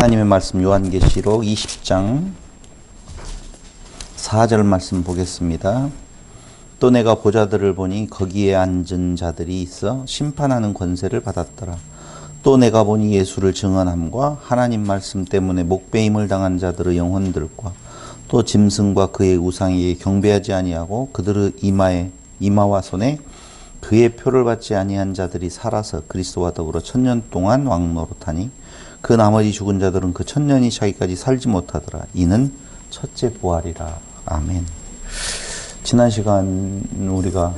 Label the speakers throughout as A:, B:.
A: 하나님의 말씀 요한계시록 20장 4절 말씀 보겠습니다. 또 내가 보좌들을 보니 거기에 앉은 자들이 있어 심판하는 권세를 받았더라. 또 내가 보니 예수를 증언함과 하나님 말씀 때문에 목배임을 당한 자들의 영혼들과 또 짐승과 그의 우상에게 경배하지 아니하고 그들의 이마와 손에 그의 표를 받지 아니한 자들이 살아서 그리스도와 더불어 1000년 동안 왕노릇하니 그 나머지 죽은 자들은 그 1000년이 차기까지 살지 못하더라. 이는 첫째 부활이라. 아멘. 지난 시간 우리가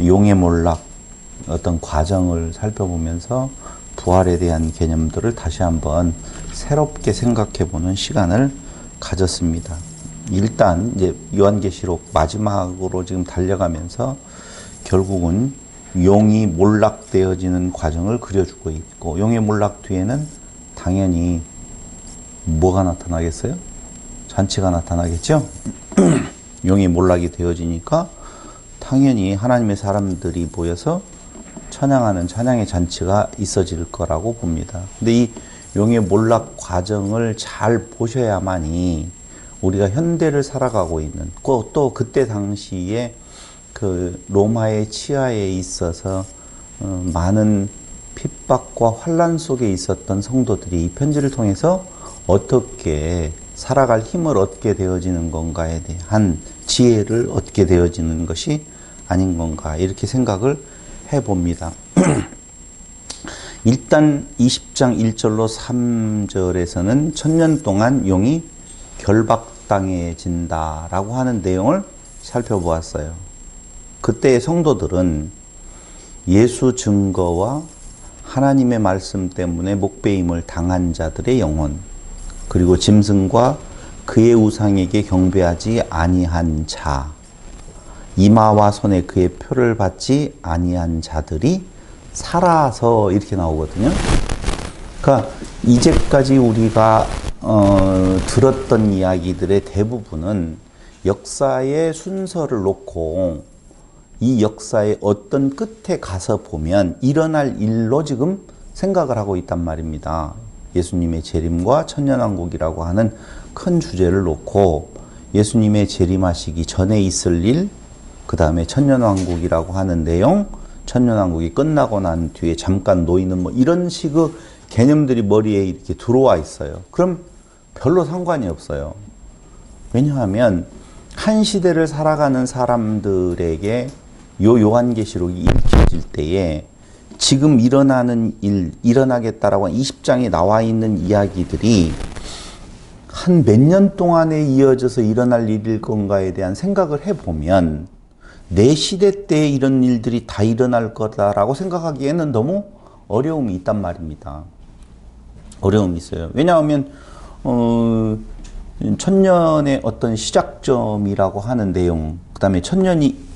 A: 용의 몰락 어떤 과정을 살펴보면서 부활에 대한 개념들을 다시 한번 새롭게 생각해보는 시간을 가졌습니다. 일단 이제 요한계시록 마지막으로 지금 달려가면서 결국은 용이 몰락되어지는 과정을 그려주고 있고, 용의 몰락 뒤에는 당연히 뭐가 나타나겠어요? 잔치가 나타나겠죠? 용이 몰락이 되어지니까 당연히 하나님의 사람들이 모여서 찬양하는 찬양의 잔치가 있어질 거라고 봅니다. 근데 이 용의 몰락 과정을 잘 보셔야만이 우리가 현대를 살아가고 있는, 또 그때 당시에 그 로마의 치하에 있어서 많은 핍박과 환란 속에 있었던 성도들이 이 편지를 통해서 어떻게 살아갈 힘을 얻게 되어지는 건가에 대한 지혜를 얻게 되어지는 것이 아닌 건가, 이렇게 생각을 해봅니다. 일단 20장 1절로 3절에서는 1000년 동안 용이 결박당해진다라고 하는 내용을 살펴보았어요. 그때의 성도들은 예수 증거와 하나님의 말씀 때문에 목배임을 당한 자들의 영혼, 그리고 짐승과 그의 우상에게 경배하지 아니한 자, 이마와 손에 그의 표를 받지 아니한 자들이 살아서, 이렇게 나오거든요. 그러니까 이제까지 우리가 들었던 이야기들의 대부분은 역사의 순서를 놓고 이 역사의 어떤 끝에 가서 보면 일어날 일로 지금 생각을 하고 있단 말입니다. 예수님의 재림과 천년왕국이라고 하는 큰 주제를 놓고 예수님의 재림하시기 전에 있을 일, 그 다음에 천년왕국이라고 하는 내용, 천년왕국이 끝나고 난 뒤에 잠깐 놓이는 뭐 이런 식의 개념들이 머리에 이렇게 들어와 있어요. 그럼 별로 상관이 없어요. 왜냐하면 한 시대를 살아가는 사람들에게 요 요한계시록이 읽혀질 때에 지금 일어나는 일, 일어나겠다라고 20장에 나와 있는 이야기들이 한 몇 년 동안에 이어져서 일어날 일일 건가에 대한 생각을 해보면 내 시대 때 이런 일들이 다 일어날 거다라고 생각하기에는 너무 어려움이 있단 말입니다. 어려움이 있어요. 왜냐하면 1000년의 어떤 시작점이라고 하는 내용, 그 다음에 1000년이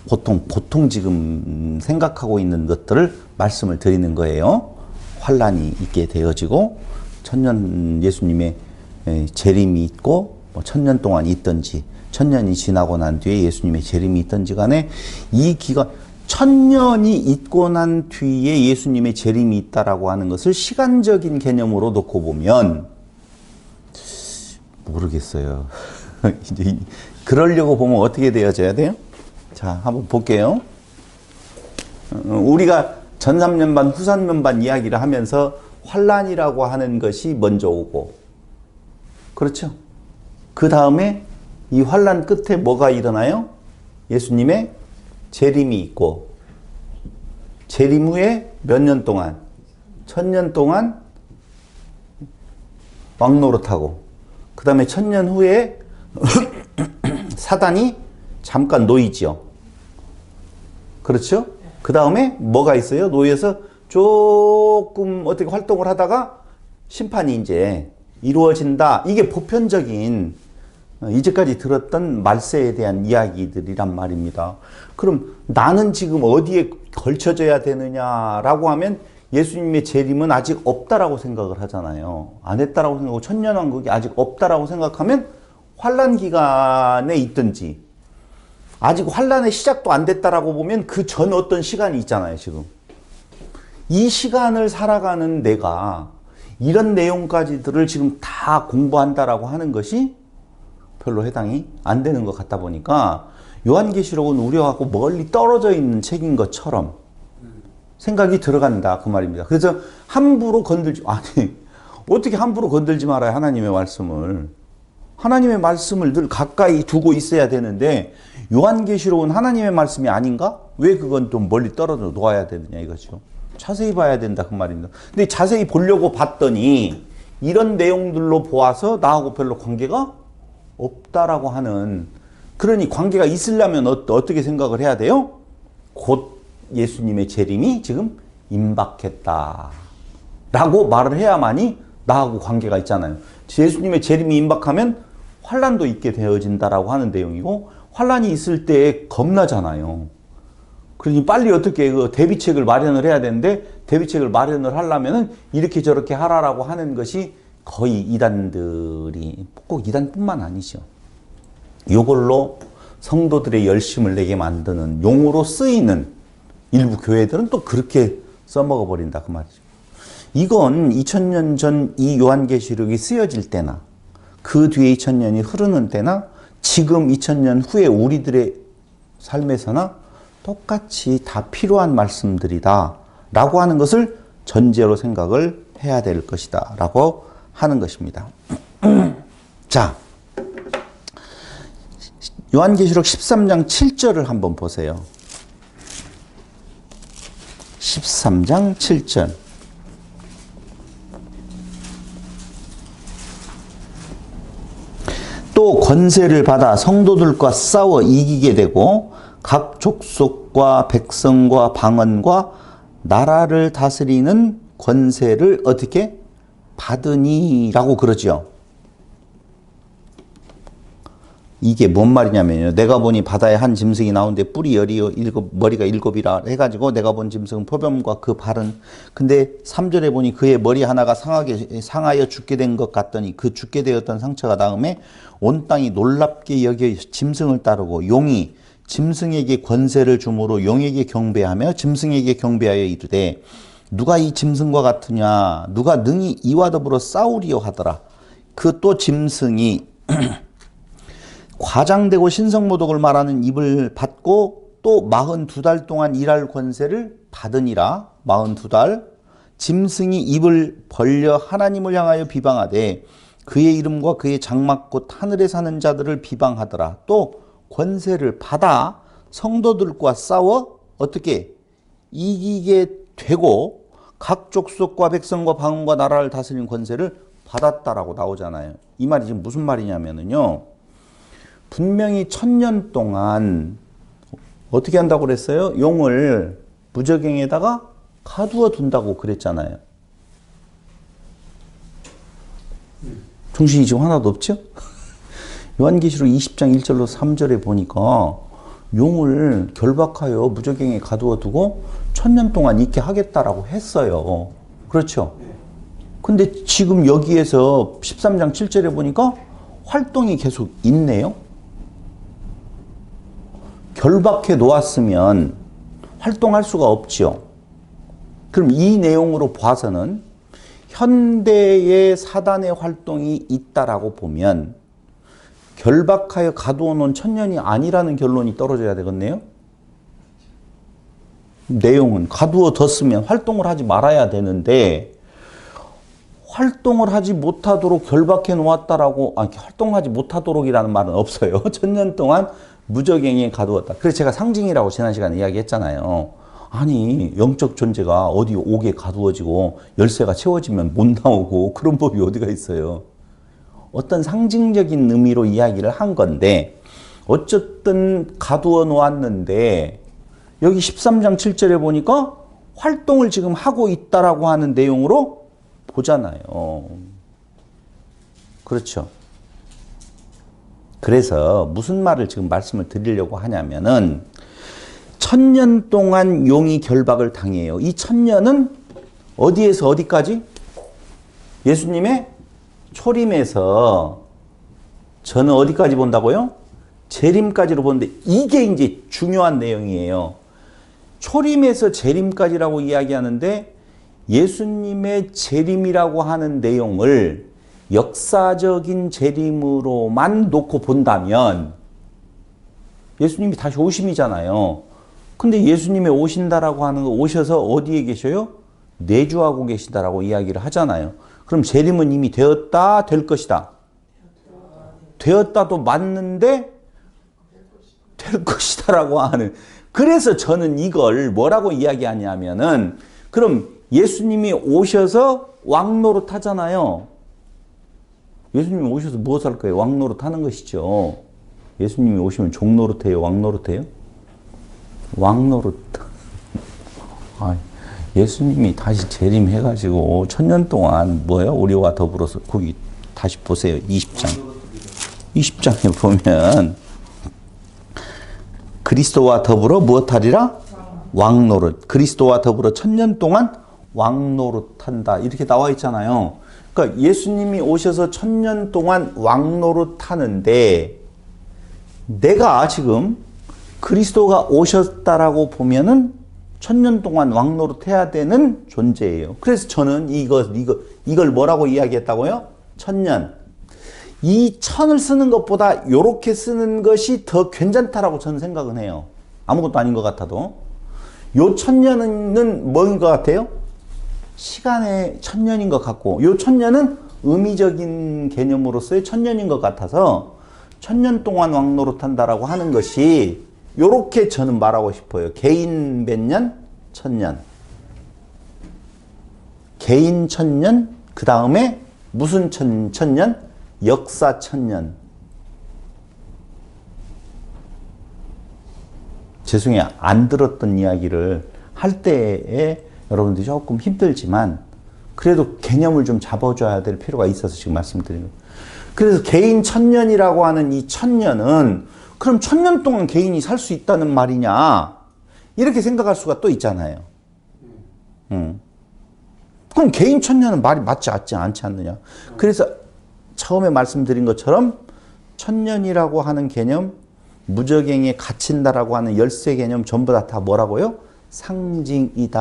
A: 보통 지금 생각하고 있는 것들을 말씀을 드리는 거예요. 환란이 있게 되어지고 1000년 예수님의 재림이 있고, 뭐 1000년 동안 있든지 1000년이 지나고 난 뒤에 예수님의 재림이 있든지 간에 이 기간 1000년이 있고 난 뒤에 예수님의 재림이 있다라고 하는 것을 시간적인 개념으로 놓고 보면 모르겠어요. 이제 그러려고 보면 어떻게 되어져야 돼요? 자, 한번 볼게요. 우리가 전 3년반, 후 3년반 이야기를 하면서 환란이라고 하는 것이 먼저 오고, 그렇죠? 그 다음에 이 환란 끝에 뭐가 일어나요? 예수님의 재림이 있고, 재림 후에 몇 년 동안? 1000년 동안 왕노릇하고, 그 다음에 1000년 후에 사단이 잠깐 놓이죠. 그렇죠? 그 다음에 뭐가 있어요? 놓여서 조금 어떻게 활동을 하다가 심판이 이제 이루어진다. 이게 보편적인 이제까지 들었던 말세에 대한 이야기들이란 말입니다. 그럼 나는 지금 어디에 걸쳐져야 되느냐라고 하면 예수님의 재림은 아직 없다라고 생각을 하잖아요. 안 했다라고 생각하고 천년왕국이 아직 없다라고 생각하면 환란 기간에 있든지, 아직 환란의 시작도 안 됐다라고 보면 그 전 어떤 시간이 있잖아요, 지금. 이 시간을 살아가는 내가 이런 내용까지들을 지금 다 공부한다라고 하는 것이 별로 해당이 안 되는 것 같다 보니까 요한계시록은 우리하고 멀리 떨어져 있는 책인 것처럼 생각이 들어간다 그 말입니다. 그래서 함부로 건들지 아니 어떻게 함부로 건들지 말아요. 하나님의 말씀을. 하나님의 말씀을 늘 가까이 두고 있어야 되는데 요한계시록은 하나님의 말씀이 아닌가? 왜 그건 좀 멀리 떨어져 놓아야 되느냐 이거죠. 자세히 봐야 된다 그 말입니다. 근데 자세히 보려고 봤더니 이런 내용들로 보아서 나하고 별로 관계가 없다라고 하는, 그러니 관계가 있으려면 어떻게 생각을 해야 돼요? 곧 예수님의 재림이 지금 임박했다 라고 말을 해야만이 나하고 관계가 있잖아요. 예수님의 재림이 임박하면 환란도 있게 되어진다라고 하는 내용이고, 환란이 있을 때 겁나잖아요. 그러니 빨리 어떻게 그 대비책을 마련을 해야 되는데, 대비책을 마련을 하려면은 이렇게 저렇게 하라라고 하는 것이 거의 이단들이, 꼭 이단뿐만 아니죠. 이걸로 성도들의 열심을 내게 만드는 용어로 쓰이는 일부 교회들은 또 그렇게 써먹어 버린다 그 말이죠. 이건 2000년 전 이 요한계시록이 쓰여질 때나 그 뒤에 2000년이 흐르는 때나 지금 2000년 후에 우리들의 삶에서나 똑같이 다 필요한 말씀들이다 라고 하는 것을 전제로 생각을 해야 될 것이다 라고 하는 것입니다. 자, 요한계시록 13장 7절을 한번 보세요. 13장 7절. 또 권세를 받아 성도들과 싸워 이기게 되고 각 족속과 백성과 방언과 나라를 다스리는 권세를 어떻게 받으니라고 그러죠. 이게 뭔 말이냐면요. 내가 보니 바다에 한 짐승이 나오는데 뿔이 열이요 머리가 일곱이라 해가지고 내가 본 짐승은 표범과 그 발은, 근데 3절에 보니 그의 머리 하나가 상하여 죽게 된 것 같더니 그 죽게 되었던 상처가 나음에 온 땅이 놀랍게 여겨 짐승을 따르고 용이 짐승에게 권세를 주므로 용에게 경배하며 짐승에게 경배하여 이르되 누가 이 짐승과 같으냐, 누가 능히 이와 더불어 싸우리요 하더라. 그 또 짐승이 과장되고 신성모독을 말하는 입을 받고 또 42달 동안 일할 권세를 받으니라. 42달. 짐승이 입을 벌려 하나님을 향하여 비방하되 그의 이름과 그의 장막 곧 하늘에 사는 자들을 비방하더라. 또 권세를 받아 성도들과 싸워 어떻게 이기게 되고 각 족속과 백성과 방언과 나라를 다스리는 권세를 받았다라고 나오잖아요. 이 말이 지금 무슨 말이냐면요. 분명히 1000년 동안 어떻게 한다고 그랬어요? 용을 무저갱에다가 가두어 둔다고 그랬잖아요. 정신이 지금 하나도 없죠? 요한계시록 20장 1절로 3절에 보니까 용을 결박하여 무저갱에 가두어 두고 1000년 동안 있게 하겠다라고 했어요. 그렇죠? 근데 지금 여기에서 13장 7절에 보니까 활동이 계속 있네요. 결박해 놓았으면 활동할 수가 없죠. 그럼 이 내용으로 봐서는 현대의 사단의 활동이 있다라고 보면 결박하여 가두어 놓은 1000년이 아니라는 결론이 떨어져야 되겠네요. 내용은 가두어 뒀으면 활동을 하지 말아야 되는데 활동을 하지 못하도록 결박해 놓았다라고, 활동하지 못하도록이라는 말은 없어요. 1000년 동안 무저갱에 가두었다. 그래서 제가 상징이라고 지난 시간에 이야기했잖아요. 아니 영적 존재가 어디 옥에 가두어지고 열쇠가 채워지면 못 나오고 그런 법이 어디가 있어요. 어떤 상징적인 의미로 이야기를 한 건데 어쨌든 가두어 놓았는데 여기 13장 7절에 보니까 활동을 지금 하고 있다라고 하는 내용으로 보잖아요. 그렇죠. 그래서 무슨 말을 지금 말씀을 드리려고 하냐면은 1000년 동안 용이 결박을 당해요. 이 1000년은 어디에서 어디까지? 예수님의 초림에서 저는 어디까지 본다고요? 재림까지로 보는데 이게 이제 중요한 내용이에요. 초림에서 재림까지라고 이야기하는데 예수님의 재림이라고 하는 내용을 역사적인 재림으로만 놓고 본다면 예수님이 다시 오심이잖아요. 근데 예수님이 오신다라고 하는 거, 오셔서 어디에 계셔요? 내주하고 계시다라고 이야기를 하잖아요. 그럼 재림은 이미 되었다, 될 것이다. 되었다도 맞는데 될 것이다라고 하는. 그래서 저는 이걸 뭐라고 이야기하냐면은, 그럼 예수님이 오셔서 왕노릇 하잖아요. 예수님이 오셔서 무엇을 할 거예요? 왕노릇 하는 것이죠. 예수님이 오시면 종노릇 해요? 왕노릇 해요? 왕노릇. 예수님이 다시 재림해가지고 1000년 동안 뭐예요? 우리와 더불어서 거기 다시 보세요. 20장. 20장에 보면 그리스도와 더불어 무엇하리라? 왕노릇. 그리스도와 더불어 1000년 동안 왕노릇한다. 이렇게 나와 있잖아요. 그러니까 예수님이 오셔서 1000년 동안 왕노릇하는데 내가 지금 그리스도가 오셨다라고 보면은 1000년 동안 왕노릇해야 되는 존재예요. 그래서 저는 이걸 뭐라고 이야기했다고요? 1000년. 이 1000을 쓰는 것보다 이렇게 쓰는 것이 더 괜찮다라고 저는 생각은 해요. 아무것도 아닌 것 같아도. 요 1000년은 뭐인 것 같아요? 시간의 1000년인 것 같고, 요 1000년은 의미적인 개념으로서의 1000년인 것 같아서 1000년 동안 왕노릇한다라고 하는 것이 요렇게 저는 말하고 싶어요. 개인 몇 년? 1000년. 개인 1000년, 그 다음에 무슨 1000년? 역사 1000년. 죄송해요. 안 들었던 이야기를 할 때에 여러분들이 조금 힘들지만 그래도 개념을 좀 잡아줘야 될 필요가 있어서 지금 말씀드리는 거예요. 그래서 개인 1000년이라고 하는 이 1000년은 그럼 1000년 동안 개인이 살 수 있다는 말이냐? 이렇게 생각할 수가 또 있잖아요. 그럼 개인 1000년은 말이 맞지 않지 않느냐? 그래서 처음에 말씀드린 것처럼 1000년이라고 하는 개념, 무적행에 갇힌다라고 하는 열쇠 개념 전부 다 뭐라고요? 상징이다라고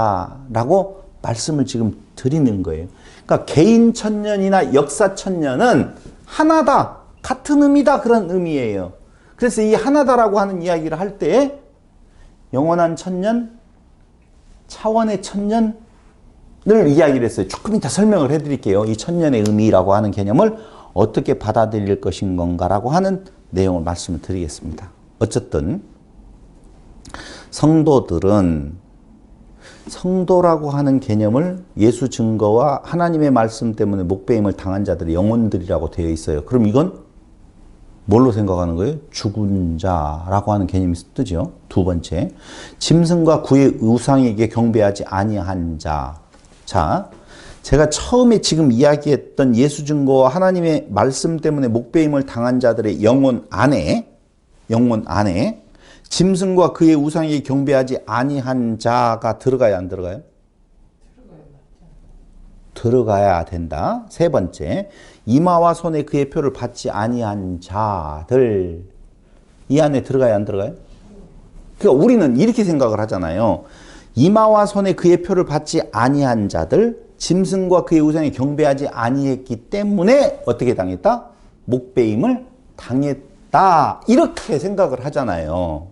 A: 말씀을 지금 드리는 거예요. 그러니까 개인 1000년이나 역사 1000년은 하나다, 같은 의미다, 그런 의미예요. 그래서 이 하나다라고 하는 이야기를 할 때 영원한 1000년, 차원의 1000년을 이야기를 했어요. 조금 이따 설명을 해드릴게요. 이 1000년의 의미라고 하는 개념을 어떻게 받아들일 것인 건가라고 하는 내용을 말씀을 드리겠습니다. 어쨌든 성도라고 하는 개념을 예수 증거와 하나님의 말씀 때문에 목배임을 당한 자들의 영혼들이라고 되어 있어요. 그럼 이건 뭘로 생각하는 거예요? 죽은 자라고 하는 개념이 뜨죠. 두 번째, 짐승과 그의 우상에게 경배하지 아니한 자. 자, 제가 처음에 지금 이야기했던 예수 증거와 하나님의 말씀 때문에 목배임을 당한 자들의 영혼 안에 짐승과 그의 우상에게 경배하지 아니한 자가 들어가야 안 들어가요? 들어가야 된다. 세 번째, 이마와 손에 그의 표를 받지 아니한 자들, 이 안에 들어가야 안 들어가요? 그러니까 우리는 이렇게 생각을 하잖아요. 이마와 손에 그의 표를 받지 아니한 자들, 짐승과 그의 우상에 경배하지 아니했기 때문에 어떻게 당했다? 목배임을 당했다. 이렇게 생각을 하잖아요.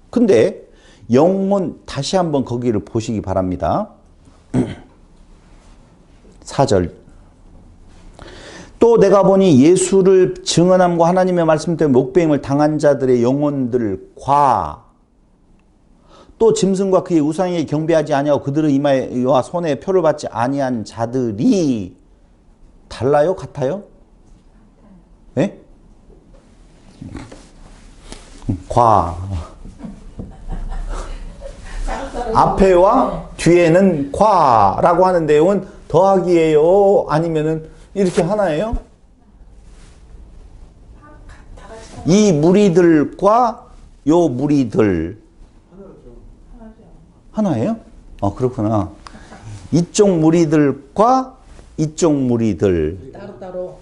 A: 근데 영혼, 다시 한번 거기를 보시기 바랍니다. 4절. 또 내가 보니 예수를 증언함과 하나님의 말씀 때문에 목배임을 당한 자들의 영혼들과 또 짐승과 그의 우상에게 경배하지 아니하고 그들의 이마와 손에 표를 받지 아니한 자들이 달라요? 같아요? 네? 앞에와 뒤에는 과라고 하는 내용은 더하기예요? 아니면은 이렇게 하나예요? 이 무리들과 요 무리들 하나예요? 그렇구나. 이쪽 무리들과 이쪽 무리들.
B: 따로.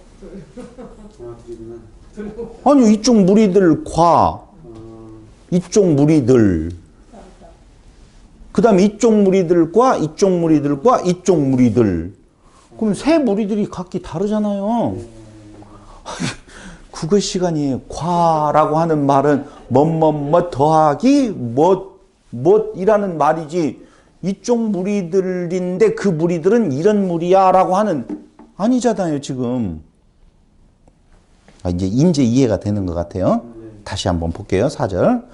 A: 아니, 이쪽 무리들과 이쪽 무리들. 그 다음에 이쪽 무리들과 이쪽 무리들과 이쪽 무리들. 그럼 세 무리들이 각기 다르잖아요. 국어 시간이에요. 과라고 하는 말은 뭐뭐뭐 더하기 뭐이라는 말이지. 이쪽 무리들인데 그 무리들은 이런 무리야 라고 하는 아니잖아요 지금. 이제 이해가 되는 것 같아요. 다시 한번 볼게요. 4절.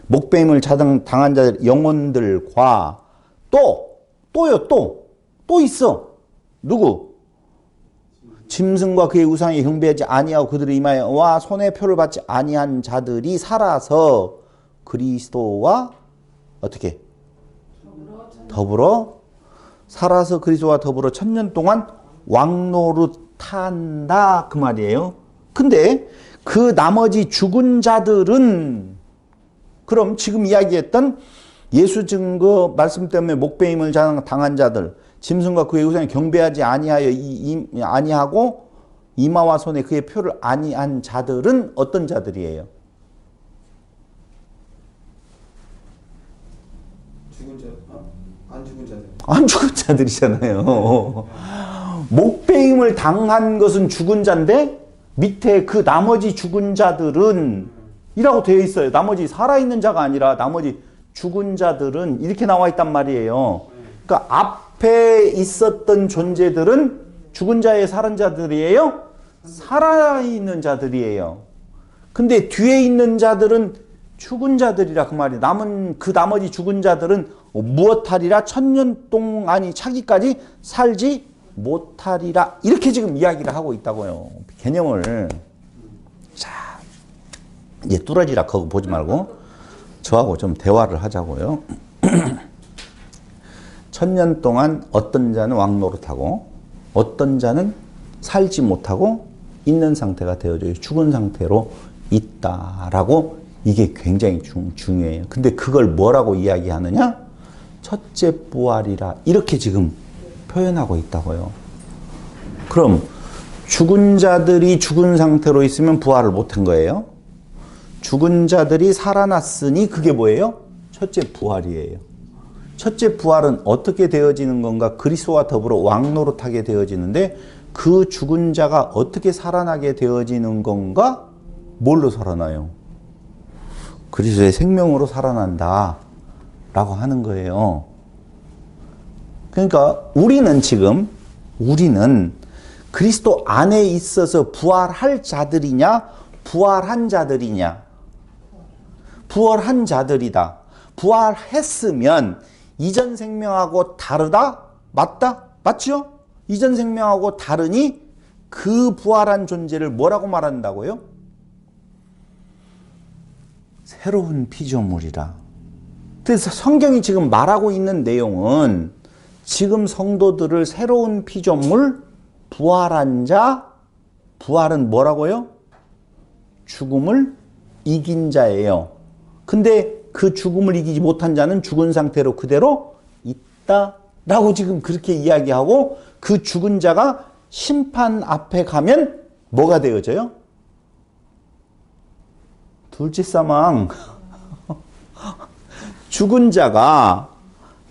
A: 목배임을 당한 자들 영혼들과 또 있어. 누구? 짐승과 그의 우상에 경배하지 아니하고 그들의 이마에 와 손에 표를 받지 아니한 자들이 살아서 그리스도와 어떻게? 더불어 살아서 그리스도와 더불어 1000년 동안 왕노릇한다 그 말이에요. 근데 그 나머지 죽은 자들은 그럼 지금 이야기했던 예수 증거 말씀 때문에 목배임을 당한 자들, 짐승과 그의 우상에 경배하지 아니하고 이마와 손에 그의 표를 아니한 자들은 어떤 자들이에요? 안 죽은 자들이잖아요. 목배임을 당한 것은 죽은 자인데 밑에 그 나머지 죽은 자들은 이라고 되어 있어요. 나머지 살아있는 자가 아니라 나머지 죽은 자들은 이렇게 나와 있단 말이에요. 그러니까 앞에 있었던 존재들은 죽은 자의 살은 자들이에요? 살아있는 자들이에요. 근데 뒤에 있는 자들은 죽은 자들이라 그 말이에요. 남은 그 나머지 죽은 자들은 무엇하리라 1000년 동안이 차기까지 살지 못하리라 이렇게 지금 이야기를 하고 있다고요. 개념을. 자, 이제 뚜러지라 그거 보지 말고 저하고 좀 대화를 하자고요. 1000년 동안 어떤 자는 왕노릇하고 어떤 자는 살지 못하고 있는 상태가 되어져 죽은 상태로 있다라고 이게 굉장히 중요해요. 근데 그걸 뭐라고 이야기하느냐? 첫째 부활이라 이렇게 지금 표현하고 있다고요. 그럼 죽은 자들이 죽은 상태로 있으면 부활을 못한 거예요. 죽은 자들이 살아났으니 그게 뭐예요? 첫째 부활이에요. 첫째 부활은 어떻게 되어지는 건가? 그리스도와 더불어 왕노릇하게 되어지는데 그 죽은 자가 어떻게 살아나게 되어지는 건가? 뭘로 살아나요? 그리스도의 생명으로 살아난다 라고 하는 거예요. 그러니까 우리는 그리스도 안에 있어서 부활할 자들이냐 부활한 자들이냐? 부활한 자들이다. 부활했으면 이전 생명하고 다르다? 맞다? 맞죠? 이전 생명하고 다르니 그 부활한 존재를 뭐라고 말한다고요? 새로운 피조물이라. 그래서 성경이 지금 말하고 있는 내용은 지금 성도들을 새로운 피조물, 부활한 자, 부활은 뭐라고요? 죽음을 이긴 자예요. 근데 그 죽음을 이기지 못한 자는 죽은 상태로 그대로 있다라고 지금 그렇게 이야기하고 그 죽은 자가 심판 앞에 가면 뭐가 되어져요? 둘째 사망. 죽은 자가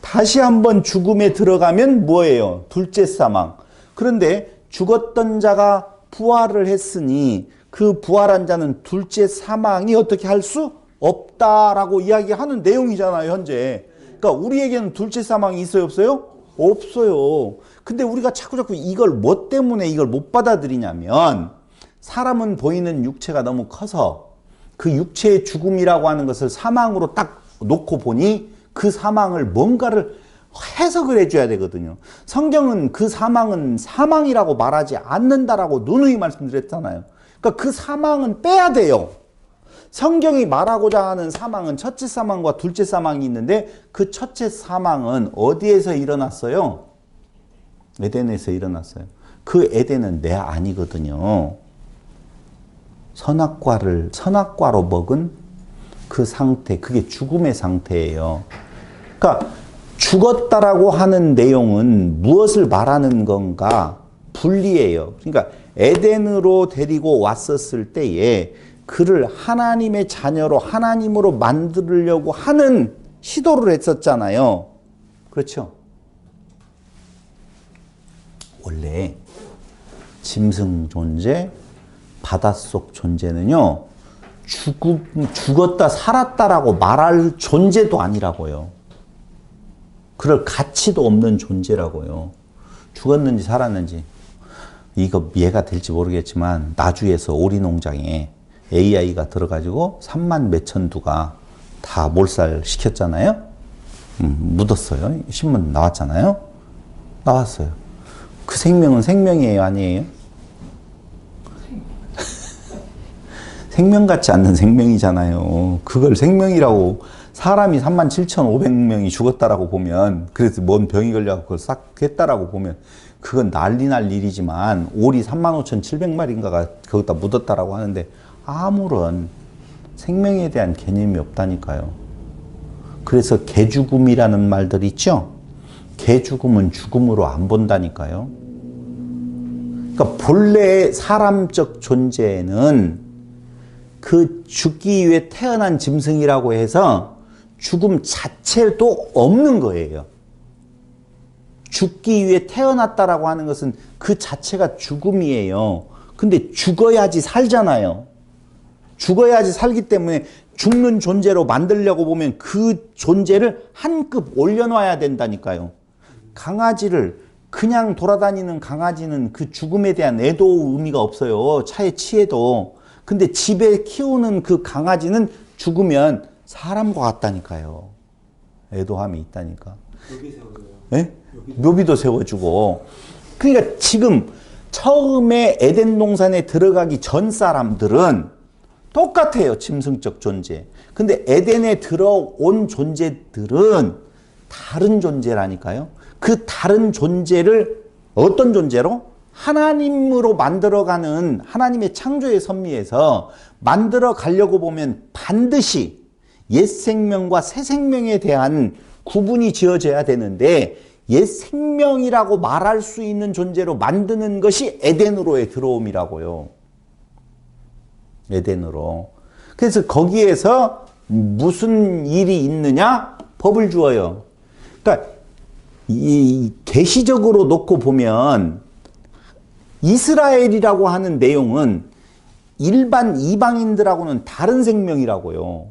A: 다시 한번 죽음에 들어가면 뭐예요? 둘째 사망. 그런데 죽었던 자가 부활을 했으니 그 부활한 자는 둘째 사망이 어떻게 할 수 없다라고 이야기하는 내용이잖아요, 현재. 그러니까 우리에게는 둘째 사망이 있어요, 없어요? 없어요. 근데 우리가 자꾸 이걸 뭐 때문에 이걸 못 받아들이냐면 사람은 보이는 육체가 너무 커서 그 육체의 죽음이라고 하는 것을 사망으로 딱 놓고 보니 그 사망을 뭔가를 해석을 해줘야 되거든요. 성경은 그 사망은 사망이라고 말하지 않는다라고 누누이 말씀드렸잖아요. 그러니까 그 사망은 빼야 돼요. 성경이 말하고자 하는 사망은 첫째 사망과 둘째 사망이 있는데 그 첫째 사망은 어디에서 일어났어요? 에덴에서 일어났어요. 그 에덴은 내 아니거든요. 선악과로 먹은 그 상태, 그게 죽음의 상태예요. 그러니까 죽었다라고 하는 내용은 무엇을 말하는 건가? 분리예요. 그러니까 에덴으로 데리고 왔었을 때에 그를 하나님의 자녀로 하나님으로 만들려고 하는 시도를 했었잖아요. 그렇죠? 원래 짐승 존재, 바닷속 존재는요, 죽었다 살았다라고 말할 존재도 아니라고요. 그럴 가치도 없는 존재라고요. 죽었는지 살았는지. 이거 이해가 될지 모르겠지만 나주에서 오리 농장에 AI가 들어가지고 3만 몇천 두가 다 몰살 시켰잖아요. 묻었어요. 신문 나왔잖아요. 나왔어요. 그 생명은 생명이에요, 아니에요? 생명 같지 않는 생명이잖아요. 그걸 생명이라고 사람이 37,500명이 죽었다라고 보면, 그래서 뭔 병이 걸려서 그걸 싹 했다라고 보면 그건 난리 날 일이지만 오리 35,700마리인가가 거기다 묻었다라고 하는데 아무런 생명에 대한 개념이 없다니까요. 그래서 개죽음이라는 말들 있죠? 개죽음은 죽음으로 안 본다니까요. 그러니까 본래 사람적 존재는 그 죽기 위해 태어난 짐승이라고 해서 죽음 자체도 없는 거예요. 죽기 위해 태어났다라고 하는 것은 그 자체가 죽음이에요. 근데 죽어야지 살잖아요. 죽어야지 살기 때문에 죽는 존재로 만들려고 보면 그 존재를 한 급 올려놔야 된다니까요. 강아지를 그냥 돌아다니는 강아지는 그 죽음에 대한 애도 의미가 없어요. 차에 치여도. 근데 집에 키우는 그 강아지는 죽으면 사람과 같다니까요. 애도함이 있다니까.
B: 묘비 세워줘요.
A: 예? 묘비도 세워주고. 그러니까 지금 처음에 에덴 동산에 들어가기 전 사람들은 똑같아요. 짐승적 존재. 근데 에덴에 들어온 존재들은 다른 존재라니까요. 그 다른 존재를 어떤 존재로? 하나님으로 만들어가는 하나님의 창조의 섭리에서 만들어 가려고 보면 반드시 옛 생명과 새 생명에 대한 구분이 지어져야 되는데 옛 생명이라고 말할 수 있는 존재로 만드는 것이 에덴으로의 들어옴이라고요. 에덴으로. 그래서 거기에서 무슨 일이 있느냐? 법을 주어요. 그러니까 이 계시적으로 놓고 보면 이스라엘이라고 하는 내용은 일반 이방인들하고는 다른 생명이라고요.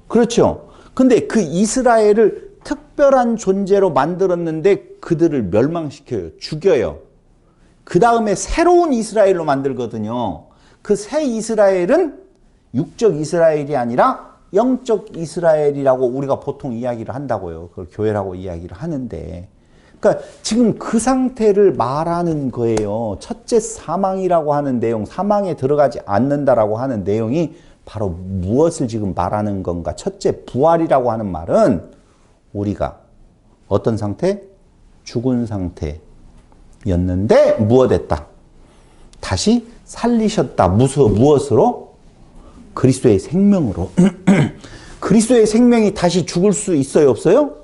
A: 그렇죠? 근데 그 이스라엘을 특별한 존재로 만들었는데 그들을 멸망시켜요. 죽여요. 그 다음에 새로운 이스라엘로 만들거든요. 그 새 이스라엘은 육적 이스라엘이 아니라 영적 이스라엘이라고 우리가 보통 이야기를 한다고요. 그걸 교회라고 이야기를 하는데. 그러니까 지금 그 상태를 말하는 거예요. 첫째 사망이라고 하는 내용, 사망에 들어가지 않는다라고 하는 내용이 바로 무엇을 지금 말하는 건가? 첫째 부활이라고 하는 말은 우리가 어떤 상태? 죽은 상태였는데 무엇했다? 다시 살리셨다. 무엇으로? 그리스도의 생명으로. 그리스도의 생명이 다시 죽을 수 있어요? 없어요?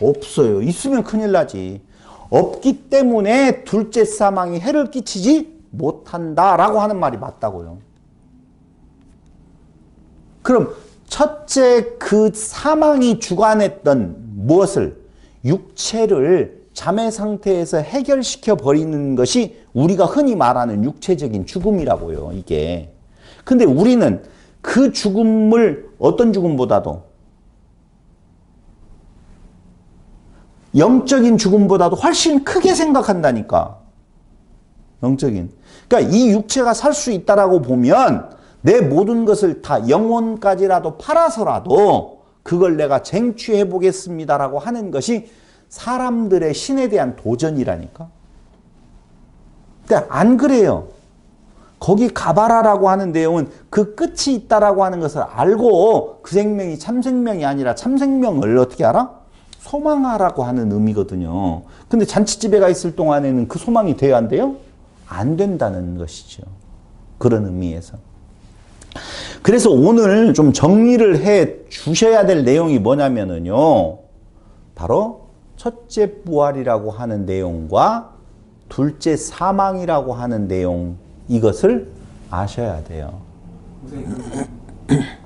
A: 없어요. 있으면 큰일 나지. 없기 때문에 둘째 사망이 해를 끼치지 못한다라고 하는 말이 맞다고요. 그럼 첫째 그 사망이 주관했던 무엇을? 육체를 잠의 상태에서 해결시켜 버리는 것이 우리가 흔히 말하는 육체적인 죽음이라고요. 이게. 근데 우리는 그 죽음을 어떤 죽음보다도 영적인 죽음보다도 훨씬 크게 생각한다니까. 영적인. 그러니까 이 육체가 살 수 있다라고 보면 내 모든 것을 다 영혼까지라도 팔아서라도 그걸 내가 쟁취해 보겠습니다라고 하는 것이 사람들의 신에 대한 도전이라니까. 근데 안 그래요. 거기 가봐라라고 하는 내용은 그 끝이 있다라고 하는 것을 알고 그 생명이 참 생명이 아니라 참 생명을 어떻게 알아? 소망하라고 하는 의미거든요. 근데 잔치집에 가 있을 동안에는 그 소망이 돼야 안 돼요? 안 된다는 것이죠. 그런 의미에서. 그래서 오늘 좀 정리를 해 주셔야 될 내용이 뭐냐면은요. 바로 첫째 부활이라고 하는 내용과 둘째 사망이라고 하는 내용, 이것을 아셔야 돼요.
B: 선생님,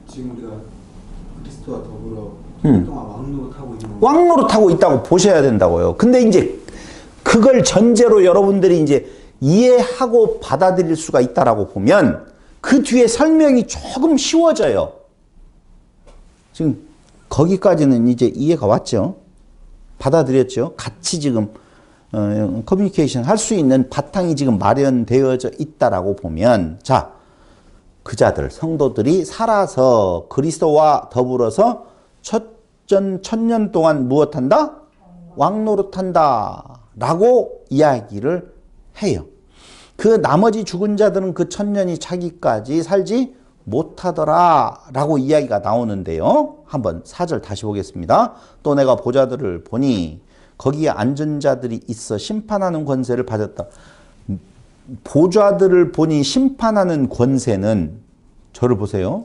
B: 지금 우리가 그리스도와 더불어 동안 왕노릇하고 있는
A: 왕노릇하고 있다고 보셔야 된다고요. 근데 이제 그걸 전제로 여러분들이 이제 이해하고 받아들일 수가 있다라고 보면 그 뒤에 설명이 조금 쉬워져요. 지금 거기까지는 이제 이해가 왔죠. 받아들였죠. 같이 지금 커뮤니케이션 할 수 있는 바탕이 지금 마련되어져 있다라고 보면, 자, 그자들, 성도들이 살아서 그리스도와 더불어서 천년 동안 무엇한다? 왕노릇한다 라고 이야기를 해요. 그 나머지 죽은 자들은 그 천년이 차기까지 살지 못하더라 라고 이야기가 나오는데요. 한번 4절 다시 보겠습니다. 또 내가 보좌들을 보니 거기에 앉은 자들이 있어 심판하는 권세를 받았다. 보좌들을 보니 심판하는 권세는, 저를 보세요.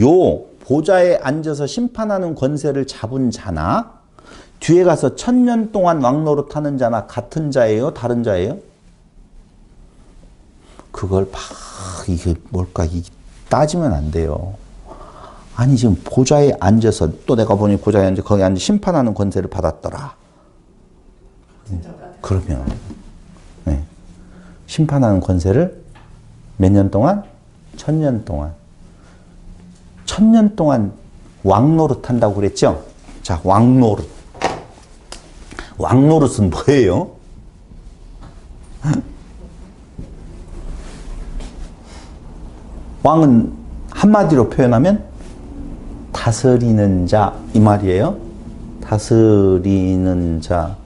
A: 요 보좌에 앉아서 심판하는 권세를 잡은 자나 뒤에 가서 천년 동안 왕노릇하는 자나 같은 자예요? 다른 자예요? 그걸 막 이게 뭘까 이게 따지면 안 돼요. 아니 지금 보좌에 앉아서, 또 내가 보니 보좌에 앉아 거기 앉아 심판하는 권세를 받았더라. 그러면 네. 심판하는 권세를 몇 년 동안? 천년 동안. 천년 동안 왕노릇한다고 그랬죠? 자, 왕노릇. 왕노릇은 뭐예요? 왕은 한마디로 표현하면 다스리는 자, 이 말이에요. 다스리는 자.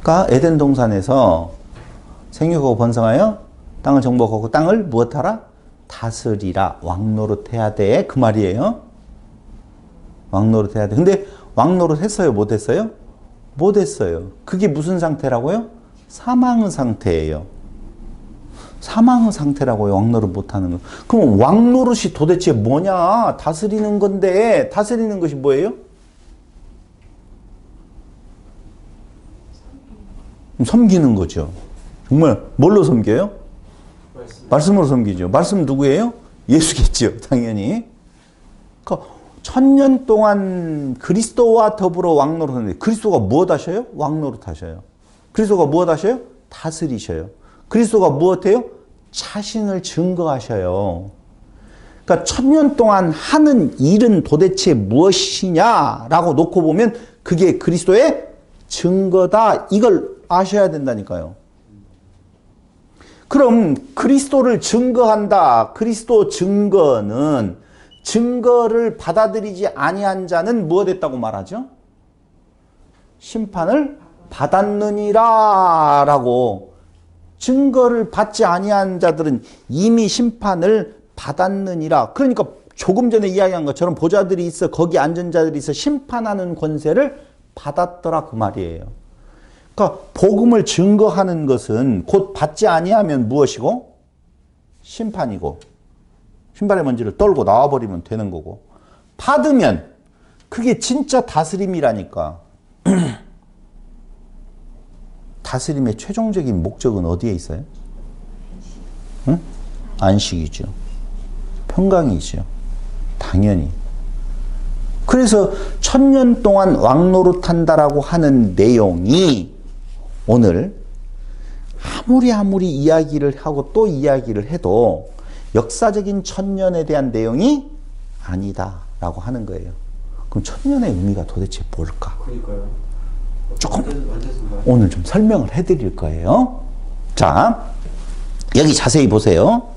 A: 그러니까 에덴 동산에서 생육하고 번성하여 땅을 정복하고 땅을 무엇하라? 다스리라. 왕노릇해야 돼. 그 말이에요. 왕노릇해야 돼. 근데 왕노릇 했어요? 못 했어요? 못 했어요. 그게 무슨 상태라고요? 사망의 상태예요. 사망의 상태라고요. 왕노릇 못하는 거. 그럼 왕노릇이 도대체 뭐냐? 다스리는 건데, 다스리는 것이 뭐예요? 섬기는 거죠. 정말 뭘로 섬겨요? 말씀으로 섬기죠. 말씀 누구예요? 예수겠죠. 당연히. 그러니까 천년 동안 그리스도와 더불어 왕노릇하는데, 그리스도가 무엇 하셔요? 왕노릇 하셔요. 그리스도가 무엇 하셔요? 다스리셔요. 그리스도가 무엇해요? 자신을 증거하셔요. 그러니까 천년 동안 하는 일은 도대체 무엇이냐라고 놓고 보면 그게 그리스도의 증거다. 이걸 아셔야 된다니까요. 그럼 그리스도를 증거한다. 그리스도 증거는, 증거를 받아들이지 아니한 자는 무엇했다고 말하죠? 심판을 받았느니라 라고. 증거를 받지 아니한 자들은 이미 심판을 받았느니라. 그러니까 조금 전에 이야기한 것처럼 보좌들이 있어, 거기 앉은 자들이 있어 심판하는 권세를 받았더라 그 말이에요. 그러니까 복음을 증거하는 것은 곧 받지 아니하면 무엇이고? 심판이고, 신발의 먼지를 떨고 나와버리면 되는 거고, 받으면 그게 진짜 다스림이라니까. 다스림의 최종적인 목적은 어디에 있어요? 응? 안식이죠. 평강이죠. 당연히. 그래서 천년 동안 왕노릇한다라고 하는 내용이 오늘 아무리 이야기를 하고 또 이야기를 해도 역사적인 천년에 대한 내용이 아니다라고 하는 거예요. 그럼 천년의 의미가 도대체 뭘까?
B: 그러니까요.
A: 조금 오늘 좀 설명을 해드릴 거예요. 자, 여기 자세히 보세요.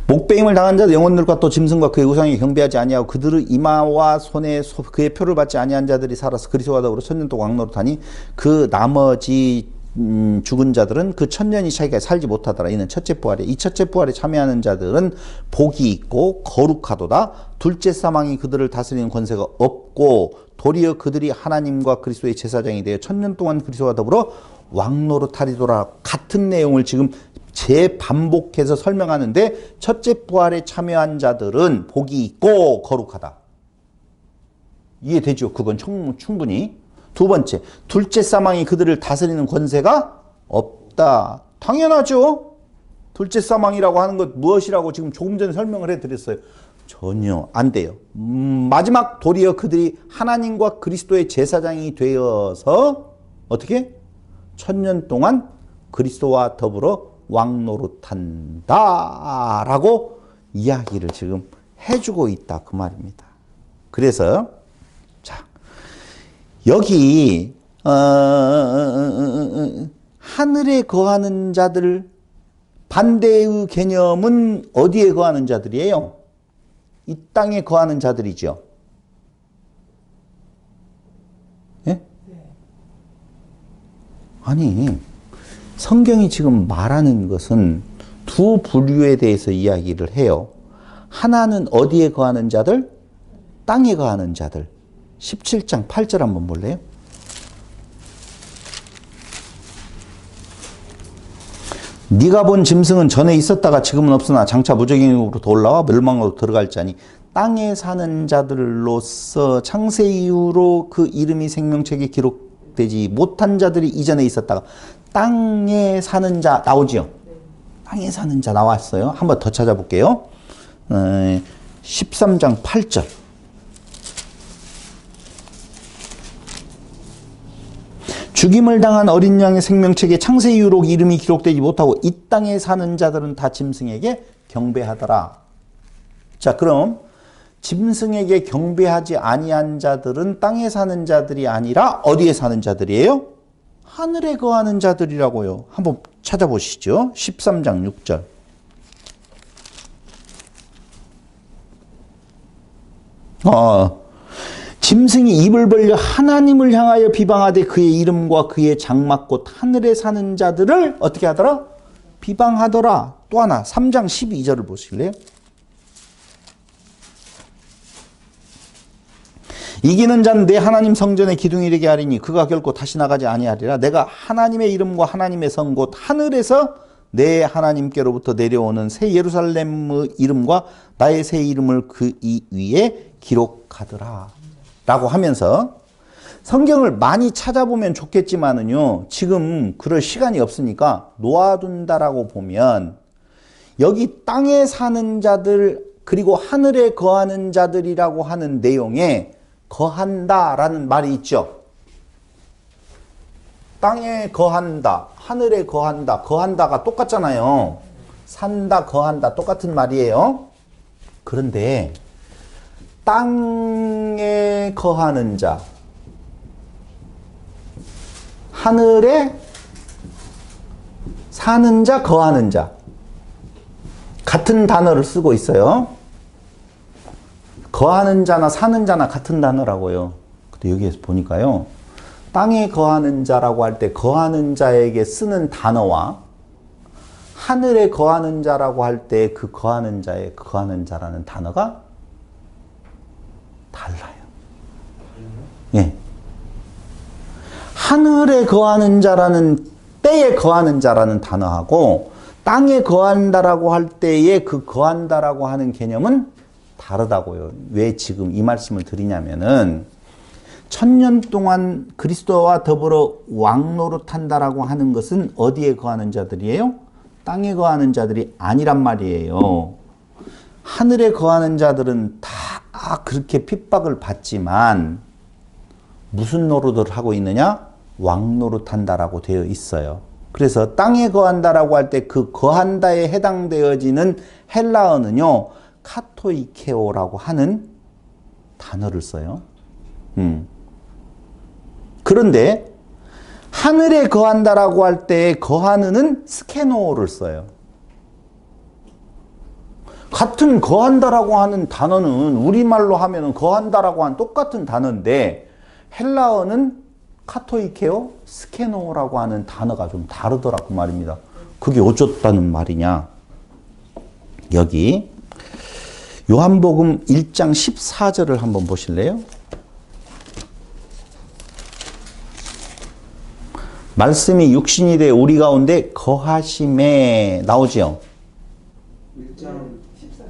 A: 목배임을 당한 자들 영혼들과 또 짐승과 그의 우상에 경배하지 아니하고 그들의 이마와 손에 그의 표를 받지 아니한 자들이 살아서 그리스도와 더불어 천년 동안 왕노릇하니 그 나머지 죽은 자들은 그 천년이 차기까지 살지 못하더라. 이는 첫째 부활에, 이 첫째 부활에 참여하는 자들은 복이 있고 거룩하도다. 둘째 사망이 그들을 다스리는 권세가 없고 도리어 그들이 하나님과 그리스도의 제사장이 되어 천년 동안 그리스도와 더불어 왕노릇하리도라. 같은 내용을 지금 재반복해서 설명하는데, 첫째 부활에 참여한 자들은 복이 있고 거룩하다. 이해되죠? 그건 충분히. 두 번째, 둘째 사망이 그들을 다스리는 권세가 없다. 당연하죠. 둘째 사망이라고 하는 것 무엇이라고 지금 조금 전에 설명을 해드렸어요. 전혀 안 돼요. 마지막 도리어 그들이 하나님과 그리스도의 제사장이 되어서 어떻게? 1000년 동안 그리스도와 더불어 왕노릇한다 라고 이야기를 지금 해주고 있다 그 말입니다. 그래서 자 여기 하늘에 거하는 자들 반대의 개념은 어디에 거하는 자들이에요? 이 땅에 거하는 자들이죠. 예? 아니 성경이 지금 말하는 것은 두 부류에 대해서 이야기를 해요. 하나는 어디에 거하는 자들? 땅에 거하는 자들. 17장 8절 한번 볼래요? 네가 본 짐승은 전에 있었다가 지금은 없으나 장차 무적행으로부터 올라와 멸망으로 들어갈 자니 땅에 사는 자들로서 창세 이후로 그 이름이 생명책에 기록되지 못한 자들이 이전에 있었다가 땅에 사는 자 나오지요? 땅에 사는 자 나왔어요. 한번 더 찾아볼게요. 13장 8절. 죽임을 당한 어린 양의 생명책에 창세 이후로 이름이 기록되지 못하고 이 땅에 사는 자들은 다 짐승에게 경배하더라. 자, 그럼 짐승에게 경배하지 아니한 자들은 땅에 사는 자들이 아니라 어디에 사는 자들이에요? 하늘에 거하는 자들이라고요. 한번 찾아보시죠. 13장 6절. 짐승이 입을 벌려 하나님을 향하여 비방하되 그의 이름과 그의 장막 곧 하늘에 사는 자들을 어떻게 하더라? 비방하더라. 또 하나 3장 12절을 보실래요? 이기는 자는 내 하나님 성전에 기둥이 되게 하리니 그가 결코 다시 나가지 아니하리라. 내가 하나님의 이름과 하나님의 성 곧 하늘에서 내 하나님께로부터 내려오는 새 예루살렘의 이름과 나의 새 이름을 그 이 위에 기록하더라 라고 하면서 성경을 많이 찾아보면 좋겠지만은요 지금 그럴 시간이 없으니까 놓아둔다라고 보면 여기 땅에 사는 자들 그리고 하늘에 거하는 자들이라고 하는 내용에 거한다라는 말이 있죠. 땅에 거한다, 하늘에 거한다, 거한다가 똑같잖아요. 산다, 거한다 똑같은 말이에요. 그런데 땅에 거하는 자, 하늘에 사는 자, 거하는 자 같은 단어를 쓰고 있어요. 거하는 자나 사는 자나 같은 단어라고요. 근데 여기에서 보니까요. 땅에 거하는 자라고 할 때 거하는 자에게 쓰는 단어와 하늘에 거하는 자라고 할 때 그 거하는 자의 거하는 자라는 단어가 달라요. 예. 하늘에 거하는 자라는 때에 거하는 자라는 단어하고 땅에 거한다라고 할 때에 그 거한다라고 하는 개념은 다르다고요. 왜 지금 이 말씀을 드리냐면은 1000년 동안 그리스도와 더불어 왕노릇한다라고 하는 것은 어디에 거하는 자들이에요? 땅에 거하는 자들이 아니란 말이에요. 하늘에 거하는 자들은 다 그렇게 핍박을 받지만 무슨 노릇을 하고 있느냐? 왕노릇한다라고 되어 있어요. 그래서 땅에 거한다라고 할 때 그 거한다에 해당되어지는 헬라어는요. 카토이케오라고 하는 단어를 써요. 그런데 하늘에 거한다라고 할 때 거하는은 스케노를 써요. 같은 거한다라고 하는 단어는 우리말로 하면은 거한다라고 하는 똑같은 단어인데 헬라어는 카토이케오, 스케노라고 하는 단어가 좀 다르더라고 말입니다. 그게 어쩌다는 말이냐? 여기 요한복음 1장 14절을 한번 보실래요? 말씀이 육신이 돼 우리 가운데 거하심에 나오지요. 1장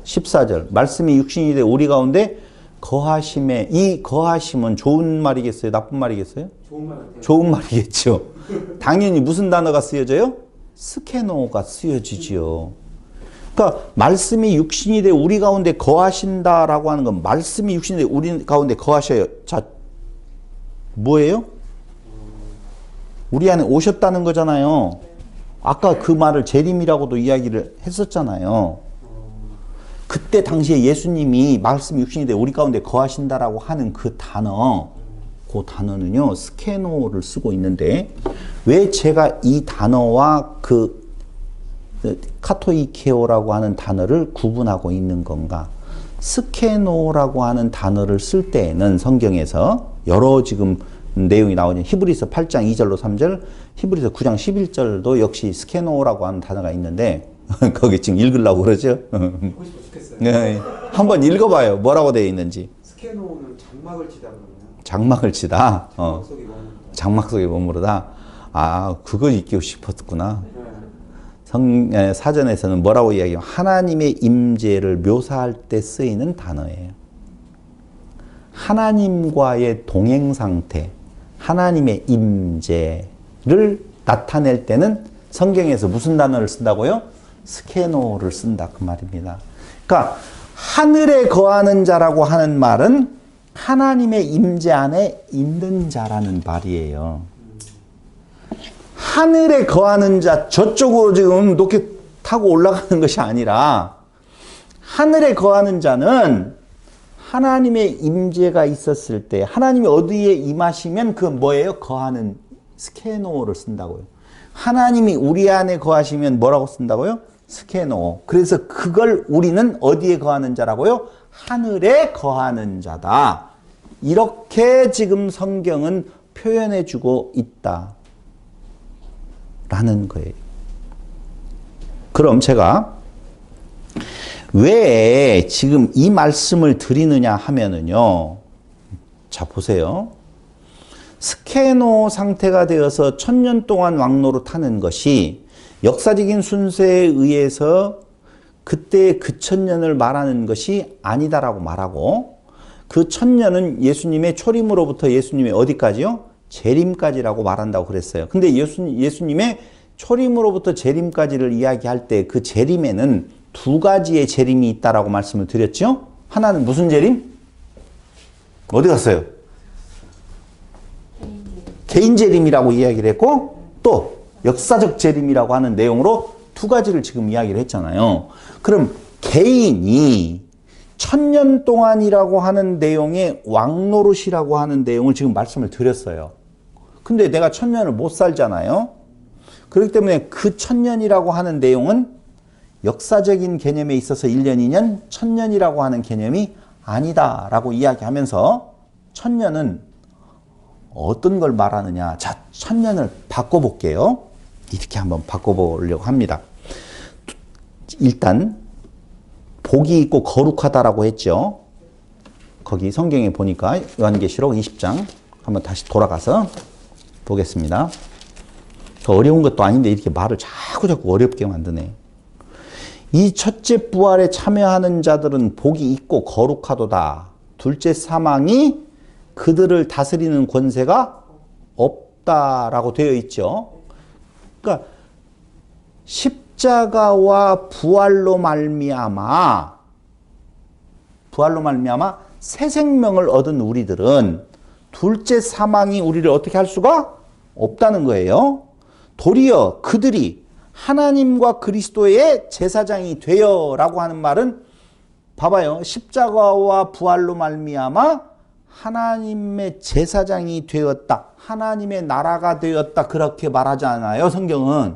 A: 14절. 말씀이 육신이 돼 우리 가운데 거하심에, 이 거하심은 좋은 말이겠어요? 나쁜 말이겠어요?
B: 좋은 말 같아요.
A: 좋은 말이겠죠. 당연히 무슨 단어가 쓰여져요? 스케노가 쓰여지지요. 그러니까 말씀이 육신이 돼 우리 가운데 거하신다라고 하는 건 말씀이 육신이 돼 우리 가운데 거하셔요. 자, 뭐예요? 우리 안에 오셨다는 거잖아요. 아까 그 말을 재림이라고도 이야기를 했었잖아요. 그때 당시에 예수님이 말씀이 육신이 돼 우리 가운데 거하신다라고 하는 그 단어, 그 단어는요, 스케노를 쓰고 있는데, 왜 제가 이 단어와 그 카토이케오라고 하는 단어를 구분하고 있는 건가? 스케노라고 하는 단어를 쓸 때에는 성경에서 여러 지금 내용이 나오죠. 히브리서 8장 2절로 3절, 히브리서 9장 11절도 역시 스케노라고 하는 단어가 있는데 거기 지금 읽으려고 그러죠?
B: 읽고 싶어 죽겠어요.
A: 네. 한번 읽어봐요. 뭐라고 되어 있는지.
B: 스케노는 장막을 치다 그러면.
A: 장막을 치다.
B: 장막 속에 머무르다.
A: 장막 속에 머무르다. 아, 그거 읽고 싶었구나.
B: 네.
A: 사전에서는 뭐라고 이야기해요? 하나님의 임재를 묘사할 때 쓰이는 단어예요. 하나님과의 동행 상태, 하나님의 임재를 나타낼 때는 성경에서 무슨 단어를 쓴다고요? 스케노를 쓴다 그 말입니다. 그러니까 하늘에 거하는 자라고 하는 말은 하나님의 임재 안에 있는 자라는 말이에요. 하늘에 거하는 자, 저쪽으로 지금 높게 타고 올라가는 것이 아니라 하늘에 거하는 자는 하나님의 임재가 있었을 때 하나님이 어디에 임하시면 그 뭐예요? 거하는 스케노를 쓴다고요. 하나님이 우리 안에 거하시면 뭐라고 쓴다고요? 스케노. 그래서 그걸 우리는 어디에 거하는 자라고요? 하늘에 거하는 자다. 이렇게 지금 성경은 표현해 주고 있다. 라는 거예요. 그럼 제가 왜 지금 이 말씀을 드리느냐 하면은요. 자, 보세요. 스케노 상태가 되어서 1000년 동안 왕노로 타는 것이 역사적인 순서에 의해서 그때 그 1000년을 말하는 것이 아니다라고 말하고 그 1000년은 예수님의 초림으로부터 예수님의 어디까지요? 재림까지라고 말한다고 그랬어요. 근데 예수님의 초림으로부터 재림까지를 이야기할 때 그 재림에는 두 가지의 재림이 있다라고 말씀을 드렸죠? 하나는 무슨 재림? 어디 갔어요? 개인 재림이라고 이야기를 했고 또 역사적 재림이라고 하는 내용으로 두 가지를 지금 이야기를 했잖아요. 그럼 개인이 1000년 동안이라고 하는 내용의 왕노릇이라고 하는 내용을 지금 말씀을 드렸어요. 근데 내가 1000년을 못 살잖아요. 그렇기 때문에 그 1000년이라고 하는 내용은 역사적인 개념에 있어서 1년, 2년, 1000년이라고 하는 개념이 아니다라고 이야기하면서 1000년은 어떤 걸 말하느냐. 자, 1000년을 바꿔볼게요. 이렇게 한번 바꿔보려고 합니다. 일단 복이 있고 거룩하다라고 했죠. 거기 성경에 보니까 요한계시록 20장 한번 다시 돌아가서 보겠습니다. 어려운 것도 아닌데 이렇게 말을 자꾸 어렵게 만드네. 이 첫째 부활에 참여하는 자들은 복이 있고 거룩하도다. 둘째 사망이 그들을 다스리는 권세가 없다라고 되어 있죠. 그러니까 십자가와 부활로 말미암아 새 생명을 얻은 우리들은 둘째 사망이 우리를 어떻게 할 수가 없다는 거예요. 도리어 그들이 하나님과 그리스도의 제사장이 되어라고 하는 말은 봐봐요. 십자가와 부활로 말미암아 하나님의 제사장이 되었다. 하나님의 나라가 되었다. 그렇게 말하지 않아요. 성경은.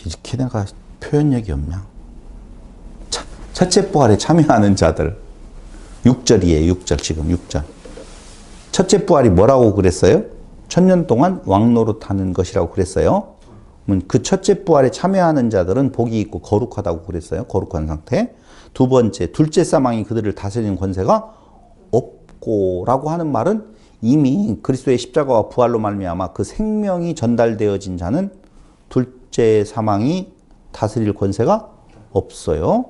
A: 이렇게 내가 표현력이 없냐. 자, 첫째 부활에 참여하는 자들. 6절이에요. 6절 지금 6절. 첫째 부활이 뭐라고 그랬어요? 1000년 동안 왕노릇하는 것이라고 그랬어요. 그 첫째 부활에 참여하는 자들은 복이 있고 거룩하다고 그랬어요. 거룩한 상태. 두 번째, 둘째 사망이 그들을 다스리는 권세가 없고 라고 하는 말은 이미 그리스도의 십자가와 부활로 말미암아 그 생명이 전달되어진 자는 둘째 사망이 다스릴 권세가 없어요.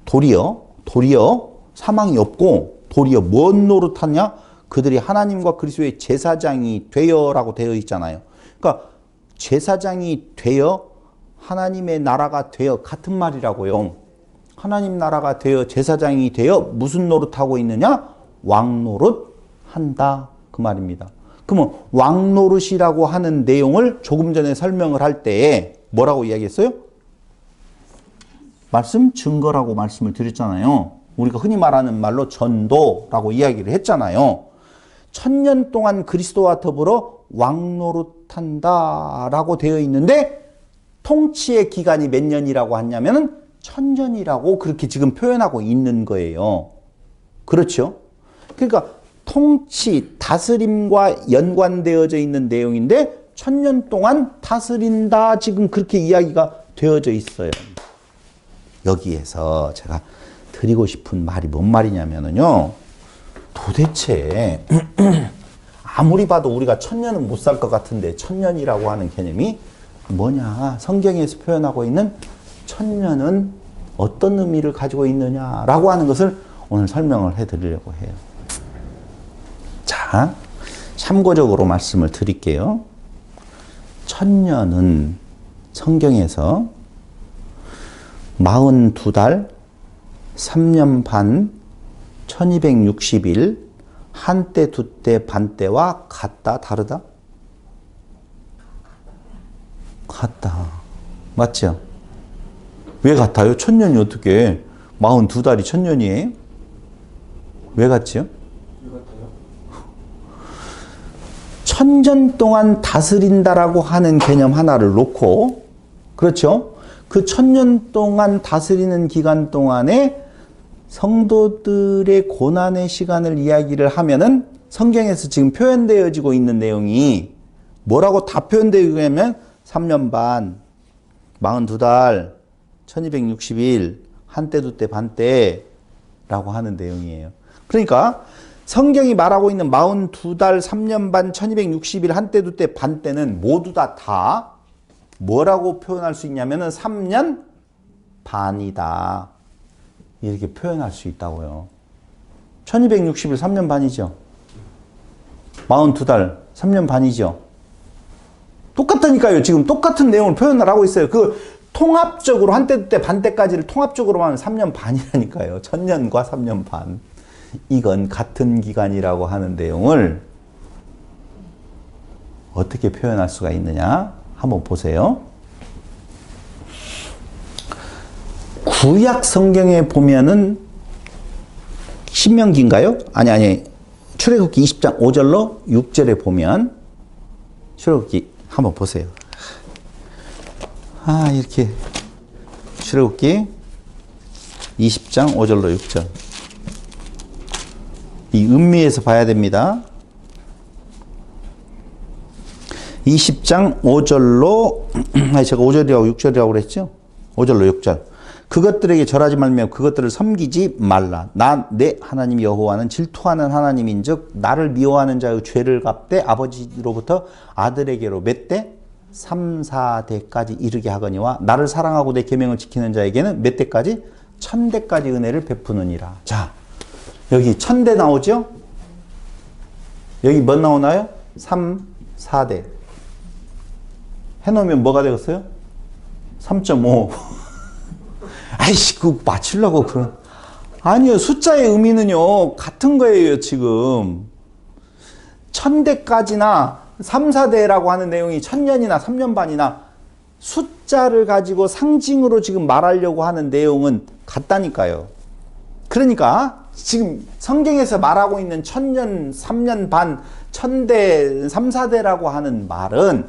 A: 도리어 사망이 없고 도리어 뭔 노릇하냐? 그들이 하나님과 그리스도의 제사장이 되어라고 되어 있잖아요. 그러니까 제사장이 되어 하나님의 나라가 되어 같은 말이라고요. 하나님 나라가 되어 제사장이 되어 무슨 노릇하고 있느냐? 왕노릇 한다. 그 말입니다. 그러면 왕노릇이라고 하는 내용을 조금 전에 설명을 할 때에 뭐라고 이야기했어요? 말씀 증거라고 말씀을 드렸잖아요. 우리가 흔히 말하는 말로 전도라고 이야기를 했잖아요. 1000년 동안 그리스도와 더불어 왕노릇한다라고 되어 있는데 통치의 기간이 몇 년이라고 하냐면은 1000년이라고 그렇게 지금 표현하고 있는 거예요. 그렇죠? 그러니까 통치, 다스림과 연관되어져 있는 내용인데 1000년 동안 다스린다 지금 그렇게 이야기가 되어져 있어요. 여기에서 제가 드리고 싶은 말이 뭔 말이냐면요. 도대체 아무리 봐도 우리가 1000년은 못 살 것 같은데 1000년이라고 하는 개념이 뭐냐? 성경에서 표현하고 있는 1000년은 어떤 의미를 가지고 있느냐라고 하는 것을 오늘 설명을 해드리려고 해요. 자, 참고적으로 말씀을 드릴게요. 1000년은 성경에서 42달, 3년 반, 1260일, 한때, 두때, 반때와 같다, 다르다? 같다. 맞죠? 왜 같아요? 1000년이 어떻게 42달이 1000년이에요? 왜 같지요?
B: 왜 같아요?
A: 1000년 동안 다스린다라고 하는 개념 하나를 놓고, 그렇죠? 그 1000년 동안 다스리는 기간 동안에 성도들의 고난의 시간을 이야기를 하면은 성경에서 지금 표현되어지고 있는 내용이 뭐라고 다 표현되어 있냐면 3년 반, 42달, 1260일, 한때, 두때, 반때라고 하는 내용이에요. 그러니까 성경이 말하고 있는 42달, 3년 반, 1260일, 한때, 두때, 반때는 모두 다 뭐라고 표현할 수 있냐면은 3년 반이다. 이렇게 표현할 수 있다고요. 1260일 3년 반이죠. 42달 3년 반이죠. 똑같다니까요. 지금 똑같은 내용을 표현을 하고 있어요. 그 통합적으로 한때 때 반때까지를 통합적으로 하면 3년 반이라니까요. 1000년과 3년 반. 이건 같은 기간이라고 하는 내용을 어떻게 표현할 수가 있느냐? 한번 보세요. 구약 성경에 보면은 신명기인가요? 아니. 출애굽기 20장 5절로 6절에 보면 출애굽기 한번 보세요. 이렇게 출애굽기 20장 5절로 6절. 이 음미에서 봐야 됩니다. 20장 5절로 제가 5절이라고 6절이라고 그랬죠? 5절로 6절. 그것들에게 절하지 말며 그것들을 섬기지 말라. 나 내 하나님 여호와는 질투하는 하나님인즉 나를 미워하는 자의 죄를 갚되 아버지로부터 아들에게로 몇 대? 3, 4대까지 이르게 하거니와 나를 사랑하고 내 계명을 지키는 자에게는 몇 대까지? 1000대까지 은혜를 베푸느니라. 자, 여기 1000대 나오죠? 여기 몇 나오나요? 3, 4대. 해놓으면 뭐가 되겠어요? 3.5. 아이씨, 그거 맞추려고 그런. 아니요, 숫자의 의미는요, 같은 거예요, 지금. 1000대까지나 3, 4대라고 하는 내용이 1000년이나 3년 반이나 숫자를 가지고 상징으로 지금 말하려고 하는 내용은 같다니까요. 그러니까 지금 성경에서 말하고 있는 1000년, 3년 반, 1000대, 3, 4대라고 하는 말은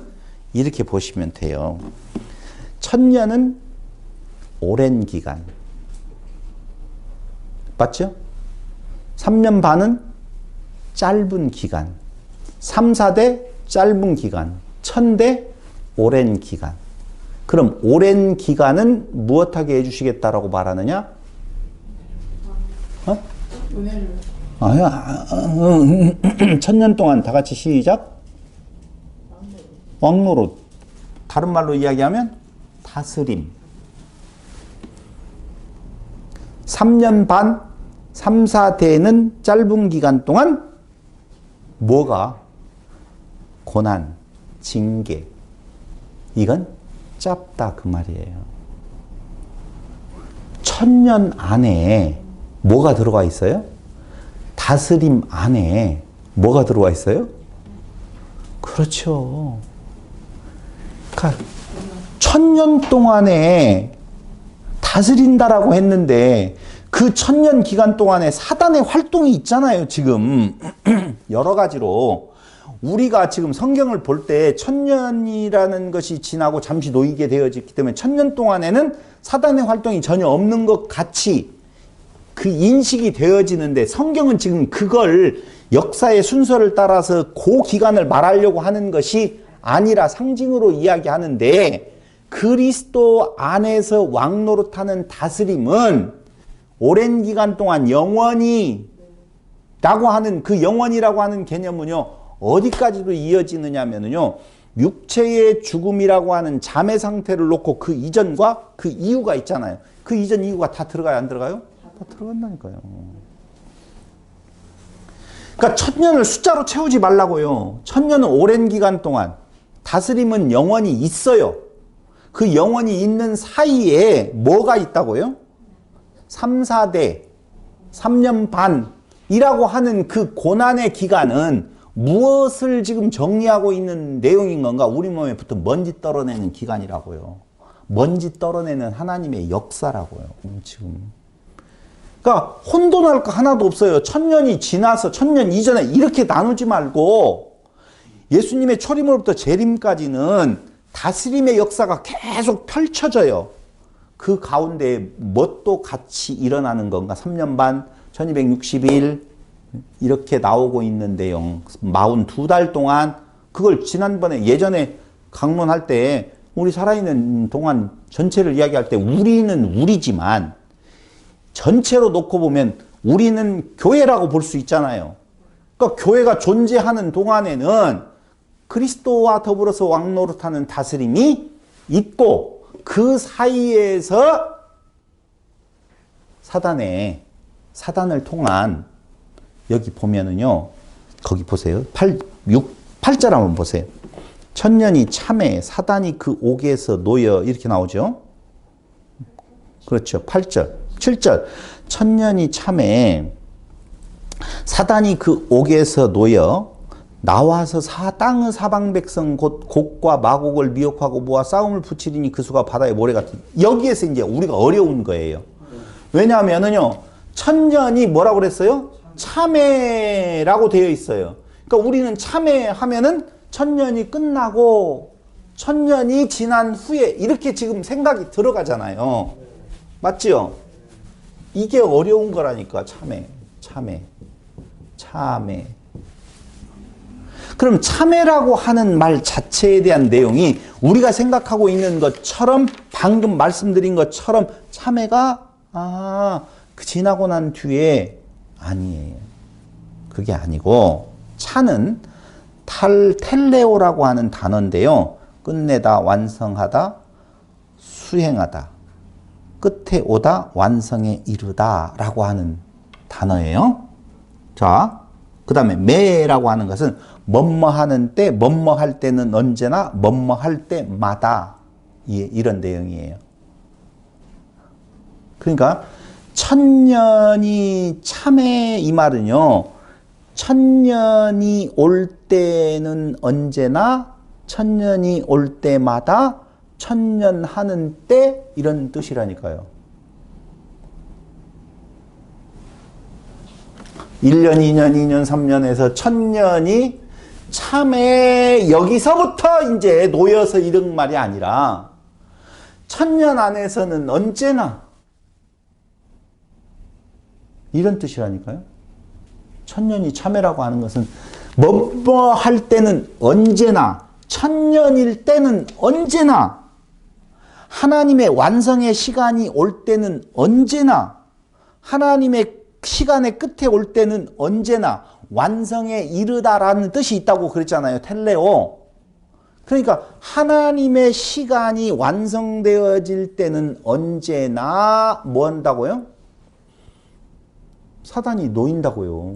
A: 이렇게 보시면 돼요. 1000년은 오랜 기간. 맞죠? 3년 반은 짧은 기간. 3, 4대 짧은 기간. 1000대 오랜 기간. 그럼 오랜 기간은 무엇하게 해주시겠다라고 말하느냐?
C: 은혜를.
A: 1000년 동안 다 같이 시작. 왕노릇. 다른 말로 이야기하면 다스림. 3년 반, 3, 4대는 짧은 기간 동안 뭐가? 고난, 징계. 이건 짧다 그 말이에요. 1000년 안에 뭐가 들어가 있어요? 다스림 안에 뭐가 들어와 있어요? 그렇죠. 그러니까 1000년 동안에 다스린다라고 했는데 그 1000년 기간 동안에 사단의 활동이 있잖아요. 지금 여러 가지로 우리가 지금 성경을 볼 때 1000년이라는 것이 지나고 잠시 놓이게 되어졌기 때문에 1000년 동안에는 사단의 활동이 전혀 없는 것 같이 그 인식이 되어지는데 성경은 지금 그걸 역사의 순서를 따라서 그 기간을 말하려고 하는 것이 아니라 상징으로 이야기하는데 그리스도 안에서 왕노릇하는 다스림은 오랜 기간 동안 영원히 라고 하는 그 영원이라고 하는 개념은요 어디까지도 이어지느냐면요 육체의 죽음이라고 하는 잠의 상태를 놓고 그 이전과 그 이후가 있잖아요. 그 이전 이후가 다 들어가요 안 들어가요? 다 들어간다니까요. 그러니까 1000년을 숫자로 채우지 말라고요. 1000년은 오랜 기간 동안 다스림은 영원히 있어요. 그 영원히 있는 사이에 뭐가 있다고요? 3, 4대, 3년 반이라고 하는 그 고난의 기간은 무엇을 지금 정리하고 있는 내용인 건가? 우리 몸에 붙은 먼지 떨어내는 기간이라고요. 먼지 떨어내는 하나님의 역사라고요. 지금. 그러니까 혼돈할 거 하나도 없어요. 1000년이 지나서 1000년 이전에 이렇게 나누지 말고 예수님의 초림으로부터 재림까지는 다스림의 역사가 계속 펼쳐져요. 그 가운데 뭣도 같이 일어나는 건가? 3년 반, 1260일 이렇게 나오고 있는 내용 42달 동안 그걸 지난번에 예전에 강론할 때 우리 살아있는 동안 전체를 이야기할 때 우리는 우리지만 전체로 놓고 보면 우리는 교회라고 볼 수 있잖아요. 그러니까 교회가 존재하는 동안에는 그리스도와 더불어서 왕노릇하는 다스림이 있고 그 사이에서 사단을 통한 여기 보면은요 거기 보세요 8절 한번 보세요. 1000년이 참에 사단이 그 옥에서 놓여 이렇게 나오죠. 그렇죠. 8절 7절 1000년이 참에 사단이 그 옥에서 놓여 나와서 땅의 사방 백성 곧 곡과 마곡을 미혹하고 모아 싸움을 붙이리니 그 수가 바다의 모래 같은. 여기에서 이제 우리가 어려운 거예요. 왜냐하면은요 1000년이 뭐라고 그랬어요? 참회라고 되어 있어요. 그러니까 우리는 참회하면은 1000년이 끝나고 1000년이 지난 후에 이렇게 지금 생각이 들어가잖아요. 맞죠? 이게 어려운 거라니까. 참회. 그럼 참회라고 하는 말 자체에 대한 내용이 우리가 생각하고 있는 것처럼 방금 말씀드린 것처럼 참회가 지나고 난 뒤에 아니에요. 그게 아니고 차는 텔레오라고 하는 단어인데요. 끝내다, 완성하다, 수행하다, 끝에 오다, 완성에 이르다 라고 하는 단어예요. 자, 그 다음에 매라고 하는 것은 뭐뭐하는 때, 뭐뭐할 때는 언제나, 뭐뭐할 때마다 이런 내용이에요. 그러니까 1000년이 참회 이 말은요. 1000년이 올 때는 언제나, 1000년이 올 때마다, 1000년 하는 때 이런 뜻이라니까요. 1년, 2년, 2년, 3년에서 1000년이 참에 여기서부터 이제 놓여서 이런 말이 아니라 1000년 안에서는 언제나 이런 뜻이라니까요. 1000년이 참회라고 하는 것은 뭐 할 때는 언제나 1000년일 때는 언제나 하나님의 완성의 시간이 올 때는 언제나 하나님의 시간의 끝에 올 때는 언제나 완성에 이르다라는 뜻이 있다고 그랬잖아요. 텔레오. 그러니까 하나님의 시간이 완성되어질 때는 언제나 뭐 한다고요? 사단이 놓인다고요.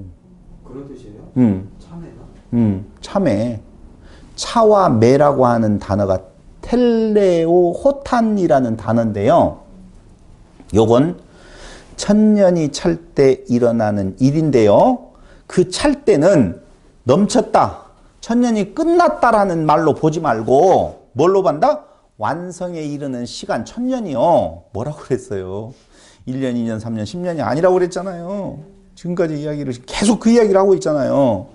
B: 그런 뜻이에요? 참회가?
A: 참회. 차와 매라고 하는 단어가 텔레오 호탄이라는 단어인데요. 요건 천년이 찰 때 일어나는 일인데요. 그 찰 때는 넘쳤다, 천년이 끝났다라는 말로 보지 말고 뭘로 본다? 완성에 이르는 시간 천년이요. 뭐라고 그랬어요? 1년, 2년, 3년, 10년이 아니라고 그랬잖아요. 지금까지 이야기를 계속 그 이야기를 하고 있잖아요.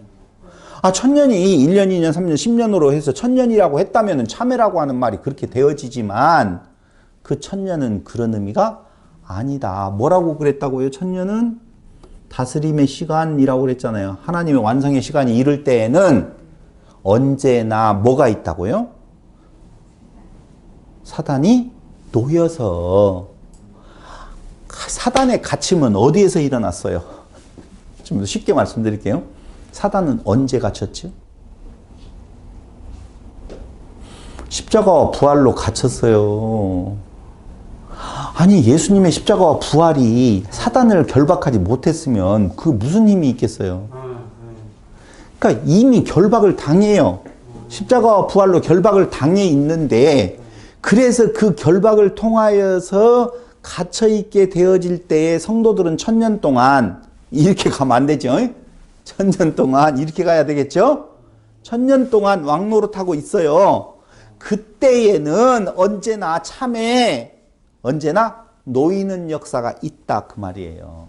A: 아, 천년이 1년, 2년, 3년, 10년으로 해서 천년이라고 했다면 참회라고 하는 말이 그렇게 되어지지만 그 천년은 그런 의미가 아니다. 뭐라고 그랬다고요? 천년은 다스림의 시간이라고 그랬잖아요. 하나님의 완성의 시간이 이를 때에는 언제나 뭐가 있다고요? 사단이 놓여서. 사단의 갇힘은 어디에서 일어났어요? 좀 쉽게 말씀드릴게요. 사단은 언제 갇혔죠? 십자가와 부활로 갇혔어요. 아니, 예수님의 십자가와 부활이 사단을 결박하지 못했으면 그 무슨 힘이 있겠어요? 그러니까 이미 결박을 당해요. 십자가와 부활로 결박을 당해 있는데, 그래서 그 결박을 통하여서 갇혀있게 되어질 때에 성도들은 천년 동안 이렇게 가면 안 되죠. 천년 동안 이렇게 가야 되겠죠. 천년 동안 왕노릇하고 있어요. 그때에는 언제나 참에 언제나 놓이는 역사가 있다 그 말이에요.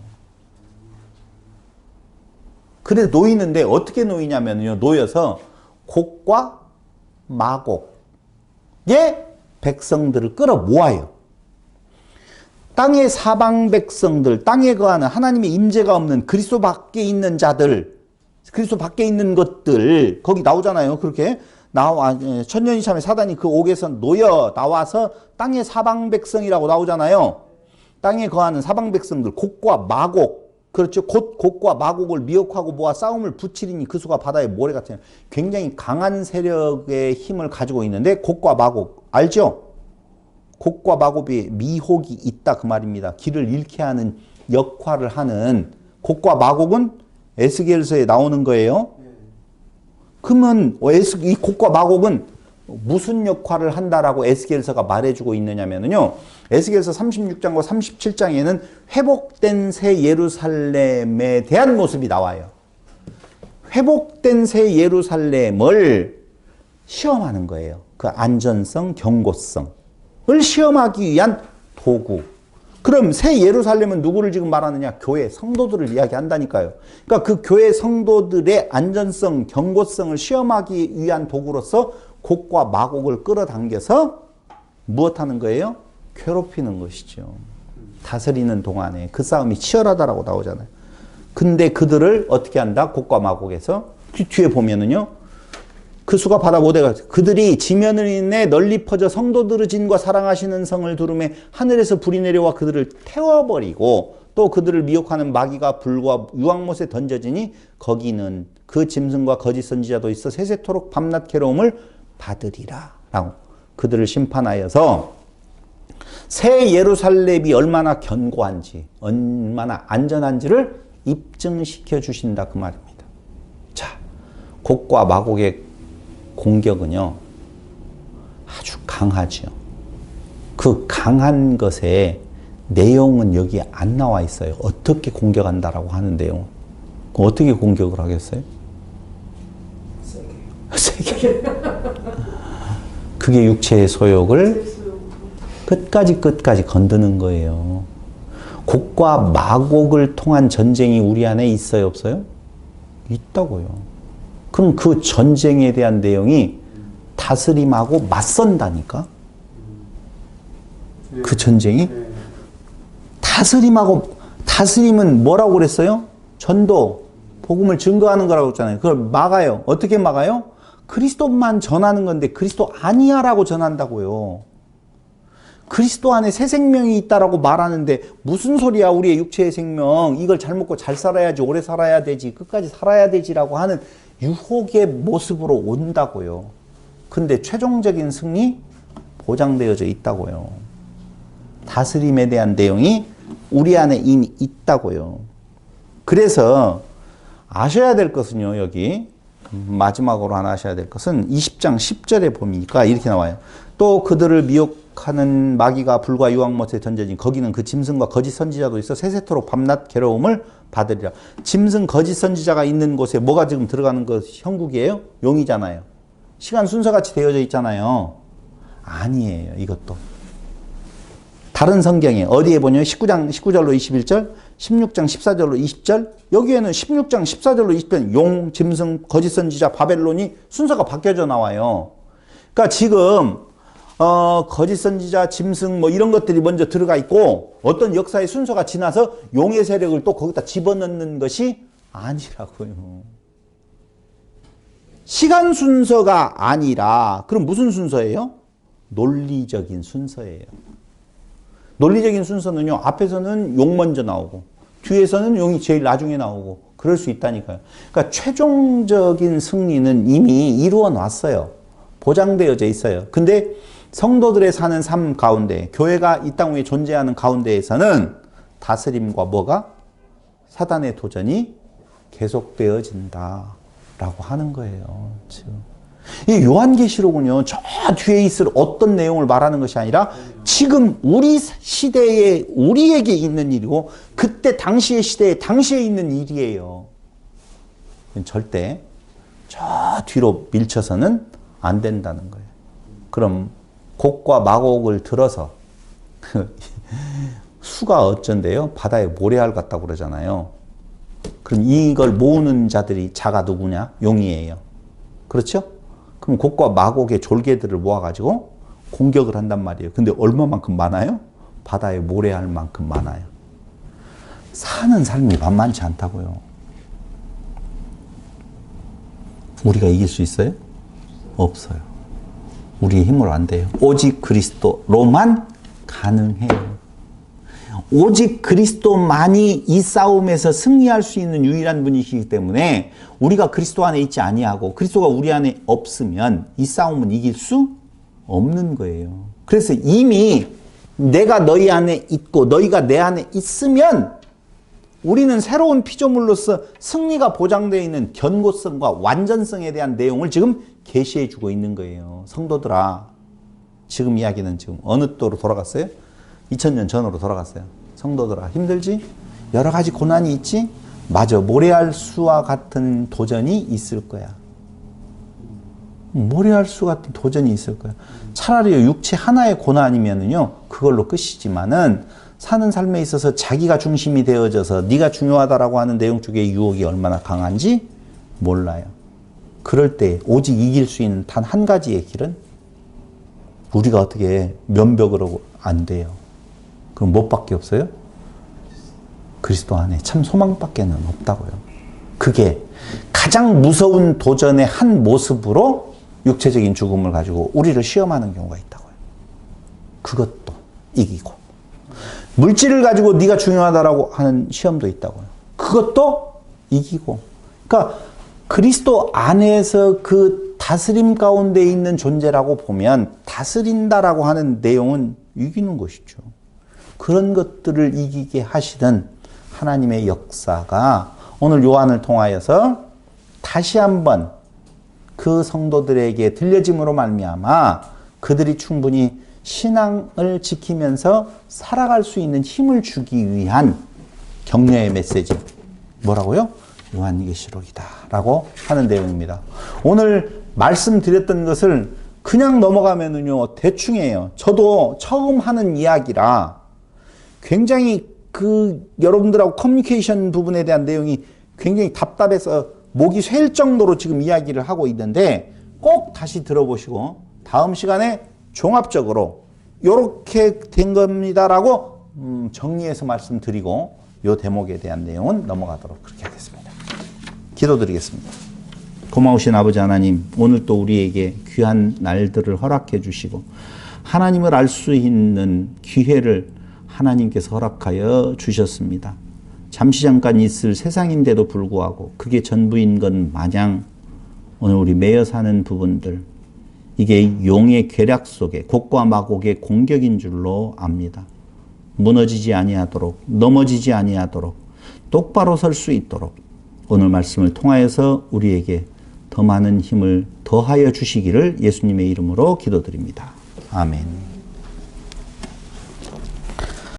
A: 그래서 놓이는데 어떻게 놓이냐면요, 놓여서 곡과 마곡의 백성들을 끌어 모아요. 땅의 사방 백성들, 땅에 거하는 하나님의 임재가 없는 그리스도 밖에 있는 자들, 그리스도 밖에 있는 것들, 거기 나오잖아요. 그렇게 나와, 천년이 참에 사단이 그 옥에서 놓여 나와서 땅의 사방 백성이라고 나오잖아요. 땅에 거하는 사방 백성들, 곡과 마곡, 그렇죠. 곧 곡과 마곡을 미혹하고 모아 싸움을 붙이리니 그 수가 바다의 모래 같은 굉장히 강한 세력의 힘을 가지고 있는데, 곡과 마곡 알죠? 곡과 마곡에 미혹이 있다 그 말입니다. 길을 잃게 하는 역할을 하는. 곡과 마곡은 에스겔서에 나오는 거예요. 그러면 이 곡과 마곡은 무슨 역할을 한다라고 에스겔서가 말해주고 있느냐면요, 에스겔서 36장과 37장에는 회복된 새 예루살렘에 대한 모습이 나와요. 회복된 새 예루살렘을 시험하는 거예요. 그 안전성, 경고성을 시험하기 위한 도구. 그럼 새 예루살렘은 누구를 지금 말하느냐? 교회 성도들을 이야기한다니까요. 그러니까 그 교회 성도들의 안전성, 경고성을 시험하기 위한 도구로서 곡과 마곡을 끌어당겨서 무엇하는 거예요? 괴롭히는 것이죠. 다스리는 동안에 그 싸움이 치열하다라고 나오잖아요. 근데 그들을 어떻게 한다? 곡과 마곡에서 뒤에 보면은요, 그 수가 바다 모대가 그들이 지면을 인해 널리 퍼져 성도들의 진과 사랑하시는 성을 두름에 하늘에서 불이 내려와 그들을 태워버리고, 또 그들을 미혹하는 마귀가 불과 유황못에 던져지니 거기는 그 짐승과 거짓 선지자도 있어 세세토록 밤낮 괴로움을 받으리라 라고 그들을 심판하여서 새 예루살렘이 얼마나 견고한지, 얼마나 안전한지를 입증시켜 주신다 그 말입니다. 자, 곡과 마곡의 공격은요 아주 강하죠. 그 강한 것의 내용은 여기 안 나와 있어요. 어떻게 공격한다라고 하는 내용. 어떻게 공격을 하겠어요? 세게. 그게 육체의 소욕을 끝까지 건드는 거예요. 곡과 마곡을 통한 전쟁이 우리 안에 있어요, 없어요? 있다고요. 그럼 그 전쟁에 대한 내용이 다스림하고 맞선다니까? 그 전쟁이? 다스림은 뭐라고 그랬어요? 전도, 복음을 증거하는 거라고 했잖아요. 그걸 막아요. 어떻게 막아요? 그리스도만 전하는 건데 그리스도 아니야라고 전한다고요. 그리스도 안에 새 생명이 있다라고 말하는데 무슨 소리야, 우리의 육체의 생명, 이걸 잘 먹고 잘 살아야지, 오래 살아야 되지, 끝까지 살아야 되지라고 하는 유혹의 모습으로 온다고요. 근데 최종적인 승리 보장되어져 있다고요. 다스림에 대한 내용이 우리 안에 이미 있다고요. 그래서 아셔야 될 것은요, 여기 마지막으로 하나 하셔야 될 것은 20장 10절에 보니까 이렇게 나와요. 또 그들을 미혹하는 마귀가 불과 유황못에 던져진 거기는 그 짐승과 거짓 선지자도 있어 세세토록 밤낮 괴로움을 받으리라. 짐승 거짓 선지자가 있는 곳에 뭐가 지금 들어가는 것 형국이에요? 용이잖아요. 시간 순서같이 되어져 있잖아요. 아니에요. 이것도. 다른 성경에 어디에 보냐면 19장 19절로 21절, 16장 14절로 20절, 여기에는 16장 14절로 20절 용, 짐승, 거짓 선지자, 바벨론이 순서가 바뀌어져 나와요. 그러니까 지금 거짓 선지자, 짐승 뭐 이런 것들이 먼저 들어가 있고 어떤 역사의 순서가 지나서 용의 세력을 또 거기다 집어넣는 것이 아니라고요. 시간 순서가 아니라 그럼 무슨 순서예요? 논리적인 순서예요. 논리적인 순서는요. 앞에서는 용 먼저 나오고 뒤에서는 용이 제일 나중에 나오고 그럴 수 있다니까요. 그러니까 최종적인 승리는 이미 이루어 놨어요. 보장되어져 있어요. 근데 성도들의 사는 삶 가운데 교회가 이 땅 위에 존재하는 가운데에서는 다스림과 뭐가? 사단의 도전이 계속되어진다 라고 하는 거예요. 지금 이 요한계시록은요, 저 뒤에 있을 어떤 내용을 말하는 것이 아니라 지금 우리 시대에 우리에게 있는 일이고 그때 당시의 시대에 당시에 있는 일이에요. 절대 저 뒤로 밀쳐서는 안 된다는 거예요. 그럼 곡과 마곡을 들어서 수가 어쩐데요? 바다에 모래알 같다고 그러잖아요. 그럼 이걸 모으는 자들이 자가 누구냐? 용이에요. 그렇죠? 그럼 곡과 마곡의 졸개들을 모아가지고 공격을 한단 말이에요. 근데 얼마만큼 많아요? 바다에 모래알만큼 많아요. 사는 삶이 만만치 않다고요. 우리가 이길 수 있어요? 없어요. 우리의 힘으로 안 돼요. 오직 그리스도로만 가능해요. 오직 그리스도만이 이 싸움에서 승리할 수 있는 유일한 분이시기 때문에 우리가 그리스도 안에 있지 아니하고 그리스도가 우리 안에 없으면 이 싸움은 이길 수 없는 거예요. 그래서 이미 내가 너희 안에 있고 너희가 내 안에 있으면 우리는 새로운 피조물로서 승리가 보장되어 있는 견고성과 완전성에 대한 내용을 지금 계시해 주고 있는 거예요. 성도들아, 지금 이야기는 지금 어느 또로 돌아갔어요? 2000년 전으로 돌아갔어요. 성도들아, 힘들지? 여러 가지 고난이 있지? 맞아, 모래알 수와 같은 도전이 있을 거야. 모래알 수 같은 도전이 있을 거야. 차라리 육체 하나의 고난이면은요, 그걸로 끝이지만은 사는 삶에 있어서 자기가 중심이 되어져서 네가 중요하다라고 하는 내용 쪽의 유혹이 얼마나 강한지 몰라요. 그럴 때 오직 이길 수 있는 단 한 가지의 길은 우리가 어떻게 면벽으로 안 돼요. 그럼 뭐밖에 없어요? 그리스도 안에 참 소망밖에는 없다고요. 그게 가장 무서운 도전의 한 모습으로 육체적인 죽음을 가지고 우리를 시험하는 경우가 있다고요. 그것도 이기고 물질을 가지고 네가 중요하다라고 하는 시험도 있다고요. 그것도 이기고. 그러니까 그리스도 안에서 그 다스림 가운데 있는 존재라고 보면 다스린다라고 하는 내용은 이기는 것이죠. 그런 것들을 이기게 하시는 하나님의 역사가 오늘 요한을 통하여서 다시 한번 그 성도들에게 들려짐으로 말미암아 그들이 충분히 신앙을 지키면서 살아갈 수 있는 힘을 주기 위한 격려의 메시지. 뭐라고요? 요한계시록이다 라고 하는 내용입니다. 오늘 말씀드렸던 것을 그냥 넘어가면은요, 대충이에요. 저도 처음 하는 이야기라 굉장히 여러분들하고 커뮤니케이션 부분에 대한 내용이 굉장히 답답해서 목이 쇠일 정도로 지금 이야기를 하고 있는데 꼭 다시 들어보시고 다음 시간에 종합적으로 이렇게 된 겁니다라고 정리해서 말씀드리고 이 대목에 대한 내용은 넘어가도록 그렇게 하겠습니다. 기도드리겠습니다. 고마우신 아버지 하나님, 오늘 또 우리에게 귀한 날들을 허락해 주시고 하나님을 알 수 있는 기회를 하나님께서 허락하여 주셨습니다. 잠시 잠깐 있을 세상인데도 불구하고 그게 전부인 것 마냥 오늘 우리 매여 사는 부분들, 이게 용의 계략 속에 곡과 마곡의 공격인 줄로 압니다. 무너지지 아니하도록, 넘어지지 아니하도록 똑바로 설 수 있도록 오늘 말씀을 통하여서 우리에게 더 많은 힘을 더하여 주시기를 예수님의 이름으로 기도드립니다. 아멘.